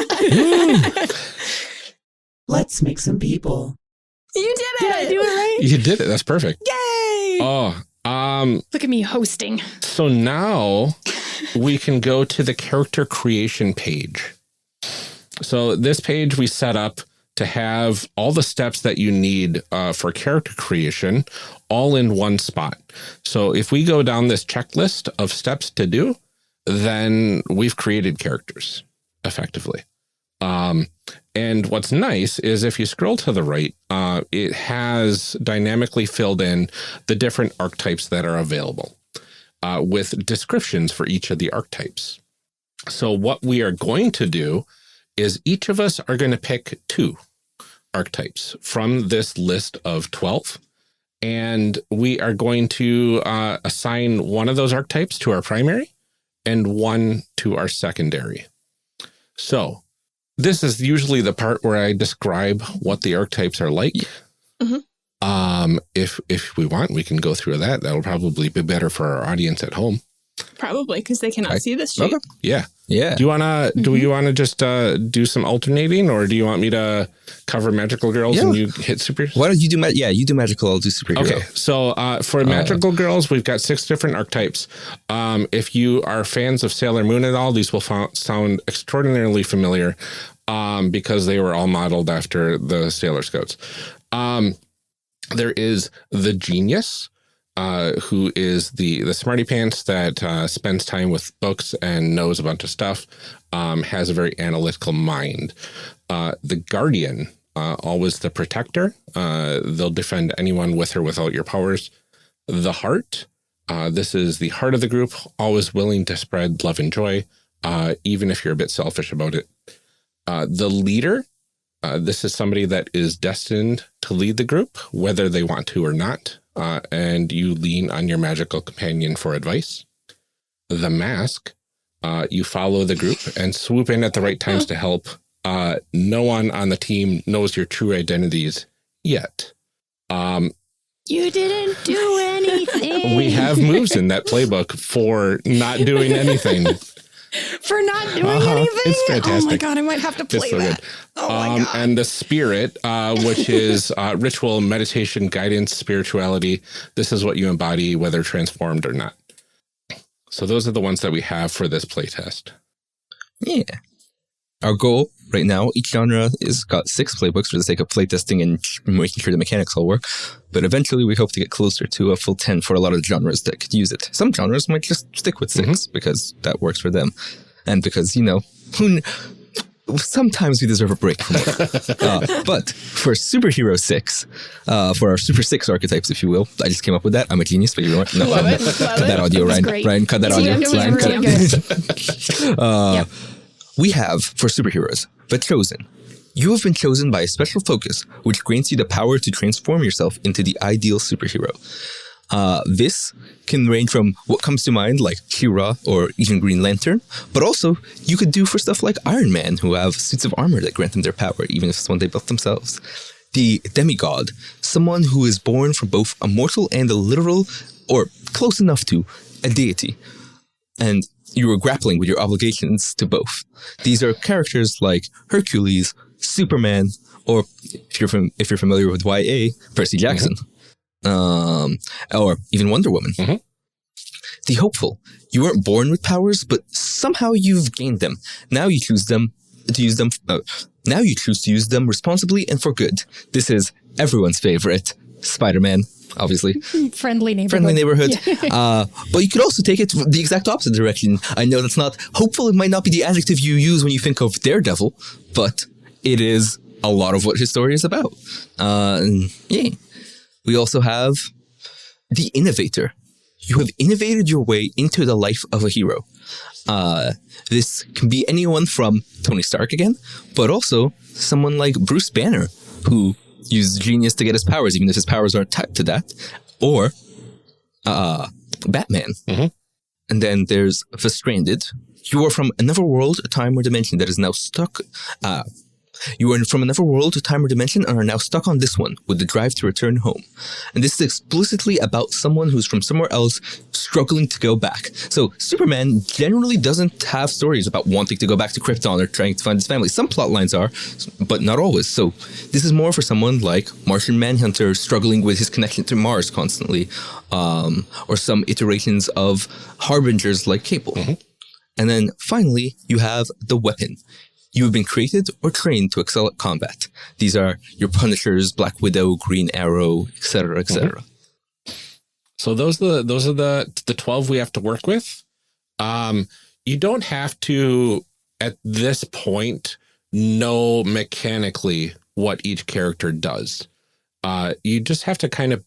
Let's make some people. You did it. Did I do it right? You did it. That's perfect. Yay! Oh, Look at me hosting. so now we can go to the character creation page. So this page we set up to have all the steps that you need for character creation all in one spot. So if we go down this checklist of steps to do, then we've created characters effectively. And what's nice is if you scroll to the right, it has dynamically filled in the different archetypes that are available with descriptions for each of the archetypes. So what we are going to do is each of us are going to pick 2 archetypes from this list of 12. And we are going to assign one of those archetypes to our primary and one to our secondary. So this is usually the part where I describe what the archetypes are like. Mm-hmm. If we want, we can go through that. That'll probably be better for our audience at home. Probably, because they cannot see this sheet. Okay. Yeah. Yeah. Do you want to just do some alternating, or do you want me to cover magical girls and you hit super? Why don't you do you do magical, I'll do superhero. Okay. So for magical girls, we've got 6 different archetypes. If you are fans of Sailor Moon at all, these will sound extraordinarily familiar because they were all modeled after the Sailor Scouts. There is the genius, who is the smarty pants that spends time with books and knows a bunch of stuff, has a very analytical mind. The guardian, always the protector. They'll defend anyone with or without your powers. The heart, this is the heart of the group, always willing to spread love and joy, even if you're a bit selfish about it. The leader, this is somebody that is destined to lead the group, whether they want to or not. And you lean on your magical companion for advice. The mask, you follow the group and swoop in at the right times to help. No one on the team knows your true identities yet. You didn't do anything. We have moves in that playbook for not doing anything. For not doing anything? It's fantastic. Oh my God, I might have to play that. Good. Oh my God. And the spirit, which is ritual, meditation, guidance, spirituality. This is what you embody, whether transformed or not. So those are the ones that we have for this playtest. Yeah. Our goal right now, each genre is got 6 playbooks for the sake of playtesting and making sure the mechanics all work. But eventually we hope to get closer to a full 10 for a lot of genres that could use it. Some genres might just stick with 6 because that works for them. And because, sometimes we deserve a break from work. But for Superhero 6, for our Super 6 archetypes, if you will, I just came up with that. I'm a genius, but you weren't. No, Love it. cut that audio, Ryan. great. Ryan, cut that It's audio. really Ryan, cut really it. good. Yep. We have, for superheroes, the Chosen. You have been chosen by a special focus, which grants you the power to transform yourself into the ideal superhero. This can range from what comes to mind, like She-Ra or even Green Lantern, but also you could do for stuff like Iron Man, who have suits of armor that grant them their power, even if it's one they built themselves. The Demigod, someone who is born from both a mortal and a literal, or close enough to, a deity. And you are grappling with your obligations to both. These are characters like Hercules, Superman, or if you're familiar with YA, Percy Jackson. or even Wonder Woman. Mhm. The hopeful. You weren't born with powers, but somehow you've gained them. Now you choose to use them responsibly and for good. This is everyone's favorite, Spider-Man, obviously. Friendly neighborhood. Friendly neighborhood. But you could also take it the exact opposite direction. I know that's not hopeful. It might not be the adjective you use when you think of Daredevil, but it is a lot of what his story is about. Yeah. We also have the innovator. You have innovated your way into the life of a hero. This can be anyone from Tony Stark again, but also someone like Bruce Banner, who used genius to get his powers, even if his powers aren't tied to that, or Batman. Mhm. And then there's The Stranded. You are from another world, a time or dimension that is now stuck. You are from another world, a time or dimension, and are now stuck on this one with the drive to return home. And this is explicitly about someone who's from somewhere else struggling to go back. So Superman generally doesn't have stories about wanting to go back to Krypton or trying to find his family. Some plot lines are, but not always. So this is more for someone like Martian Manhunter struggling with his connection to Mars constantly, or some iterations of Harbingers like Cable. Mhm. And then finally, you have the weapon. You have been created or trained to excel at combat. These are your Punishers, Black Widow, Green Arrow, etc., etc. So those are the 12 we have to work with. You don't have to, at this point, know mechanically what each character does. You just have to kind of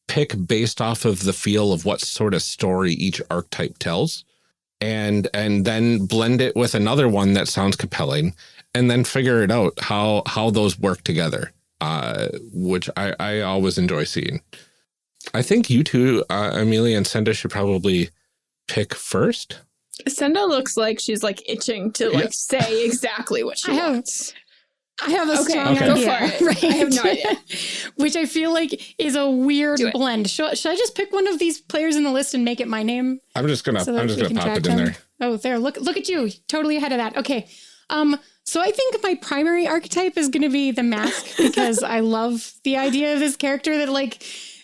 pick based off of the feel of what sort of story each archetype tells. And then blend it with another one that sounds compelling, and then figure it out how those work together, which I always enjoy seeing. I think you two, Amelia and Senda, should probably pick first. Senda looks like she's like itching to like say exactly what she wants. I have a strong go idea. for it. Right? I have no idea. Which I feel like is a weird blend. Should I just pick one of these players in the list and make it my name? I'm just gonna pop it in there. Oh, there! Look at you, totally ahead of that. Okay, so I think my primary archetype is going to be the Mask because I love the idea of this character that like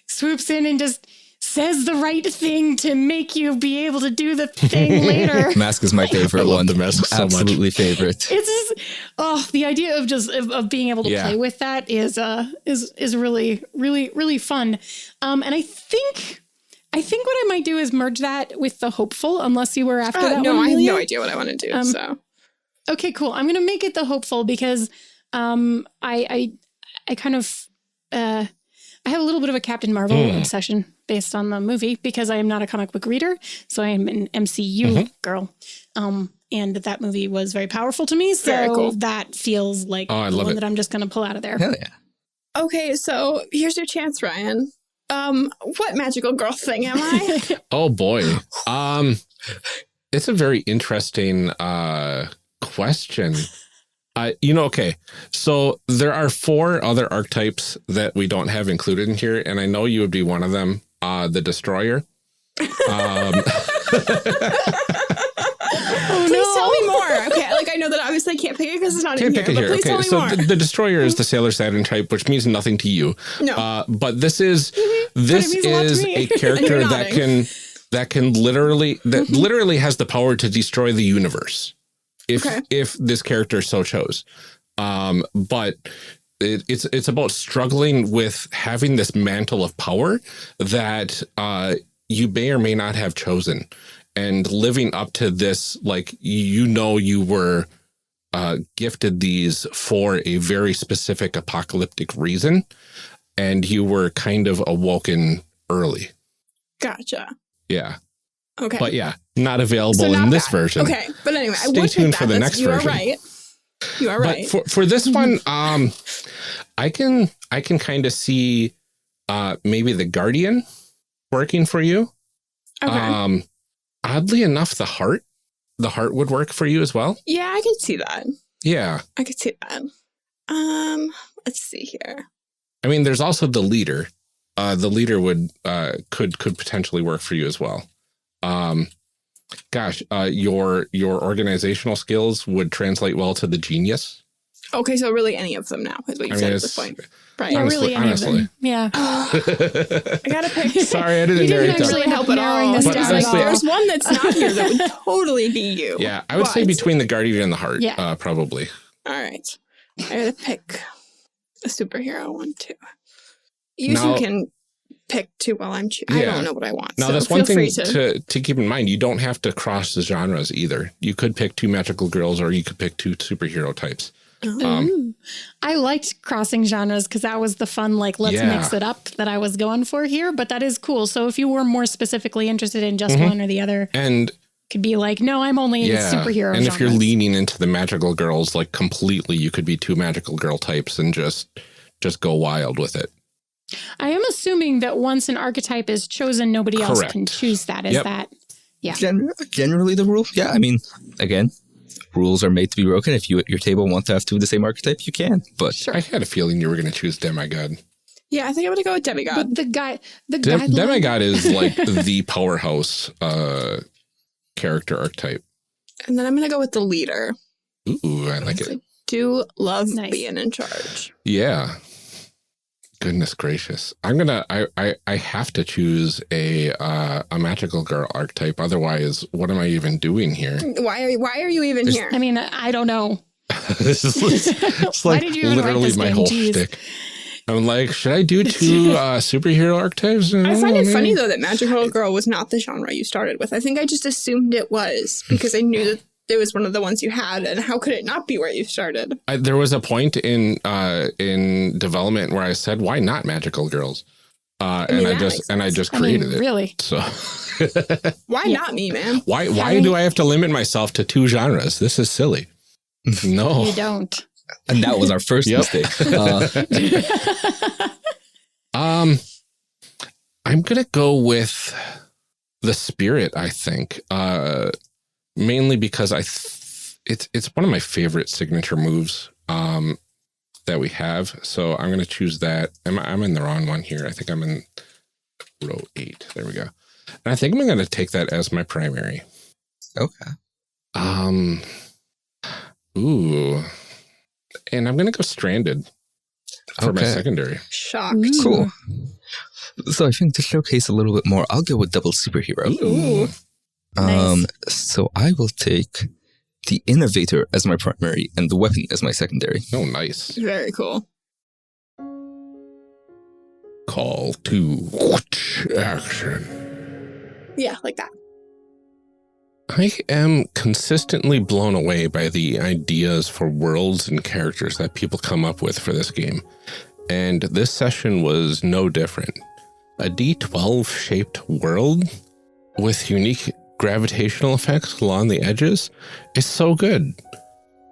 swoops in and just says the right thing to make you be able to do the thing later. Mask is my favorite one. The Mask so absolutely much. Favorite. It's just, the idea of just of being able to play with that is really, really, really fun. And I think what I might do is merge that with the hopeful, unless you were after that. No, one, I have Amelia. no idea what I want to do. So okay, cool. I'm gonna make it the hopeful because I kind of I have a little bit of a Captain Marvel obsession based on the movie because I am not a comic book reader, so I am an MCU girl. And that movie was very powerful to me, so that feels like the one that I'm just going to pull out of there. Hell yeah. Okay, so here's your chance, Ryan. What magical girl thing am I? Oh boy. It's a very interesting question. Okay. So there are 4 other archetypes that we don't have included in here, and I know you would be one of them, the Destroyer. Please tell me more. Okay, like I know that obviously I can't pick it because it's not in here, but please tell me more. So the Destroyer is the Sailor Saturn type, which means nothing to you. No. But this is a character that can literally literally has the power to destroy the universe if this character so chose. But it's about struggling with having this mantle of power that you may or may not have chosen, and living up to this, like, you were gifted these for a very specific apocalyptic reason, and you were kind of awoken early. Gotcha. Yeah. Okay. But yeah, not available in this version. Okay. But anyway, Stay tuned for the next version. You are right. You are right. But for this one, I can kind of see maybe the Guardian working for you. Okay. Oddly enough, the Heart would work for you as well. Yeah, I can see that. Yeah. I could see that. Let's see here. I mean, there's also the Leader. The Leader could potentially work for you as well. Your organizational skills would translate well to the Genius. Okay, so really any of them now is what you said at this point. Right. Yeah, Honestly- really any of them. Yeah. I gotta pick. Sorry, I didn't You narrow didn't it down. actually help at narrowing all. this But down at honestly, all. There's one that's not here that would totally be you. Yeah, I would say But- between the Guardian and the Heart, Yeah. probably. All right. I gotta pick a superhero one too. You Now- two can pick two while I'm choosing. I Yeah. don't know what I want. Now, so that's feel one thing free to keep in mind. You don't have to cross the genres either. You could pick two magical girls or you could pick two superhero types. Ooh. I liked crossing genres because that was the fun, like, let's Yeah. mix it up that I was going for here. But that is cool. So if you were more specifically interested in just one or the other, And could be like, no, I'm only in superhero and if you're genres. leaning into the magical girls like completely, you could be two magical girl types and just go wild with it. I am assuming that once an archetype is chosen, nobody else Correct. can choose that. Is Yep. that? Yeah. Generally the rule. Yeah, I mean, again, rules are made to be broken. If you at your table want to have two of the same archetype, you can. But Sure. I had a feeling you were going to choose Demigod. Yeah, I think I'm gonna go with Demigod. But the guideline. Demigod is like the powerhouse character archetype. And then I'm gonna go with the leader. Ooh, I like it. I do love Nice. being in charge. Yeah. Goodness gracious. I have to choose a magical girl archetype. Otherwise, what am I even doing here? Why are you even here? I mean, I don't know. This is it's Why like did you even write literally this my game? whole Jeez. shtick. I'm like, should I do two superhero archetypes? I find it mean, funny though that Magical Girl was not the genre you started with. I think I just assumed it was because I knew that it was one of the ones you had, and how could it not be where you started? there was a point in development where I said, "Why not magical girls?" mean, that makes I sense. just I mean, created it. really. So Why not me, man? why do I have to limit myself to two genres? This is silly. No. You don't. and that was our first Yep. mistake. I'm gonna go with the spirit. I think mainly because it's one of my favorite signature moves that we have. So I'm gonna choose that. I'm in the wrong one here. I think I'm in row 8. There we go. And I think I'm gonna take that as my primary. Okay. Ooh, and I'm gonna go stranded for my Okay. secondary. Shocked. Ooh. Cool. So I think to showcase a little bit more, I'll go with double superhero. Ooh. Nice. So I will take the innovator as my primary and the weapon as my secondary. Oh, nice. Very cool. Call to action. Yeah, like that. I am consistently blown away by the ideas for worlds and characters that people come up with for this game. And this session was no different. A D12-shaped world with unique gravitational effects along the edges is so good.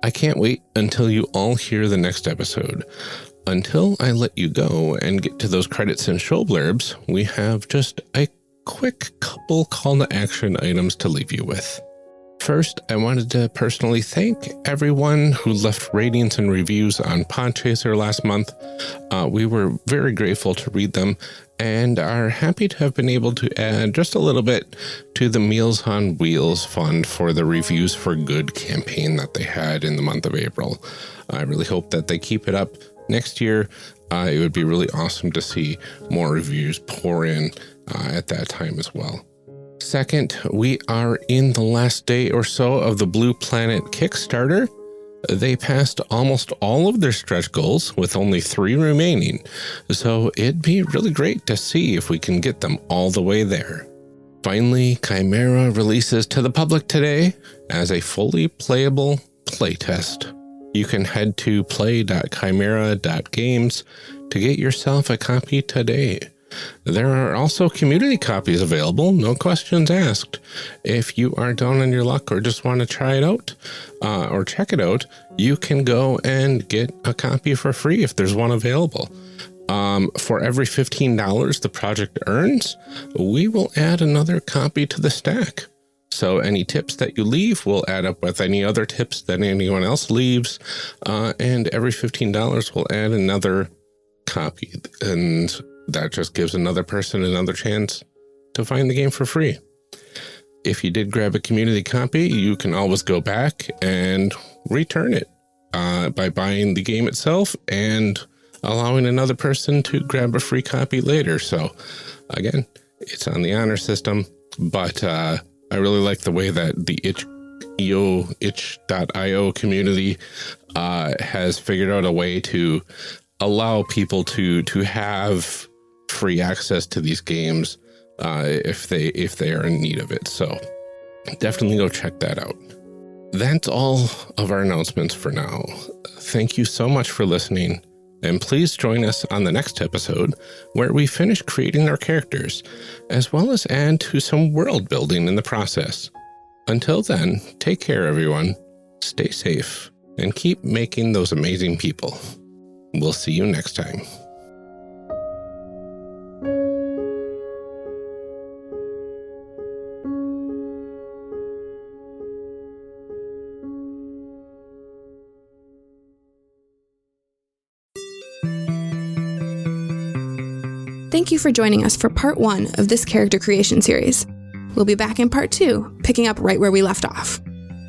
I can't wait until you all hear the next episode. Until I let you go and get to those credits and show blurbs, we have just a quick couple call to action items to leave you with. First, I wanted to personally thank everyone who left ratings and reviews on Podchaser last month. We were very grateful to read them and are happy to have been able to add just a little bit to the Meals on Wheels fund for the Reviews for Good campaign that they had in the month of April. I really hope that they keep it up next year. It would be really awesome to see more reviews pour in at that time as well. Second, we are in the last day or so of the Blue Planet Kickstarter. They passed almost all of their stretch goals with only 3 remaining, so it'd be really great to see if we can get them all the way there. Finally, Chimera releases to the public today as a fully playable playtest. You can head to play.chimera.games to get yourself a copy today. There are also community copies available, no questions asked. If you are down on your luck or just want to try it out or check it out, you can go and get a copy for free if there's one available. For every $15 the project earns, we will add another copy to the stack. So any tips that you leave will add up with any other tips that anyone else leaves, and every $15 will add another copy. And that just gives another person another chance to find the game for free. If you did grab a community copy, you can always go back and return it. by buying the game itself and allowing another person to grab a free copy later. So again, it's on the honor system, but I really like the way that the itch.io community has figured out a way to allow people to have free access to these games if they are in need of it. So definitely go check that out. That's all of our announcements for now. Thank you so much for listening, and please join us on the next episode where we finish creating our characters, as well as add to some world building in the process. Until then, take care everyone, stay safe, and keep making those amazing people. We'll see you next time. Thank you for joining us for part 1 of this character creation series. We'll be back in part 2, picking up right where we left off.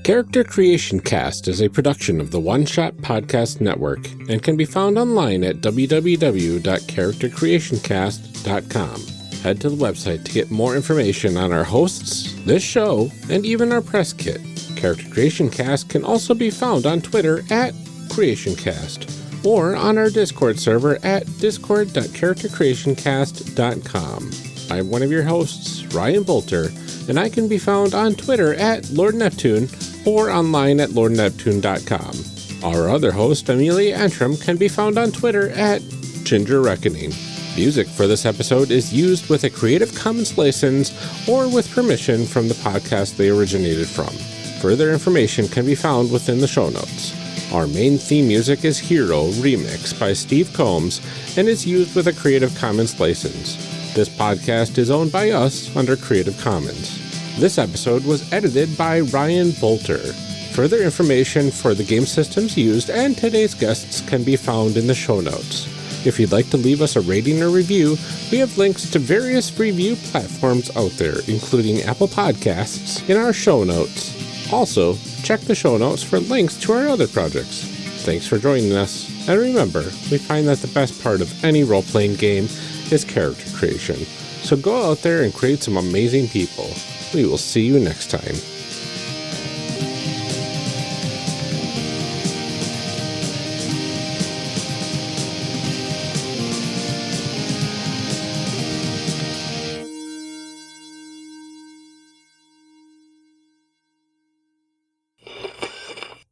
Character Creation Cast is a production of the One Shot Podcast Network and can be found online at www.charactercreationcast.com. Head to the website to get more information on our hosts, this show, and even our press kit. Character Creation Cast can also be found on Twitter at CreationCast or on our Discord server at discord.charactercreationcast.com. I'm one of your hosts, Ryan Boelter, and I can be found on Twitter at Lord Neptune or online at lordneptune.com. Our other host, Amelia Antrim, can be found on Twitter at Ginger Reckoning. Music for this episode is used with a Creative Commons license or with permission from the podcast they originated from. Further information can be found within the show notes. Our main theme music is Hero Remix by Steve Combs and is used with a Creative Commons license. This podcast is owned by us under Creative Commons. This episode was edited by Ryan Boelter. Further information for the game systems used and today's guests can be found in the show notes. If you'd like to leave us a rating or review, we have links to various review platforms out there, including Apple Podcasts, in our show notes. Also, check the show notes for links to our other projects. Thanks for joining us, and remember, we find that the best part of any role-playing game is character creation. So go out there and create some amazing people. We will see you next time.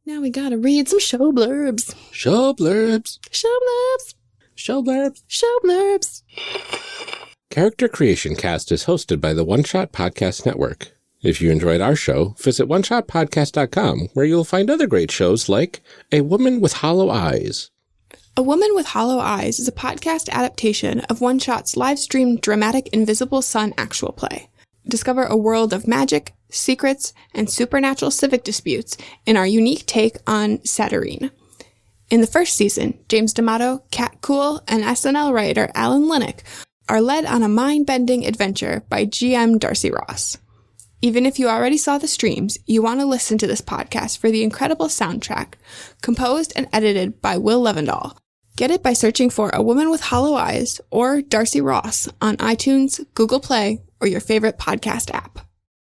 Now we gotta read some show blurbs. Show blurbs. Show blurbs. Show blurbs. Show blurbs. Character Creation Cast is hosted by the One Shot Podcast Network. If you enjoyed our show, visit oneshotpodcast.com, where you'll find other great shows like A Woman with Hollow Eyes. A Woman with Hollow Eyes is a podcast adaptation of One Shot's live-streamed dramatic Invisible Sun actual play. Discover a world of magic, secrets, and supernatural civic disputes in our unique take on Satyrine. In the first season, James D'Amato, Kat Cool, and SNL writer Alan Linick are led on a mind-bending adventure by GM Darcy Ross. Even if you already saw the streams, you want to listen to this podcast for the incredible soundtrack, composed and edited by Will Levendahl. Get it by searching for A Woman with Hollow Eyes or Darcy Ross on iTunes, Google Play, or your favorite podcast app.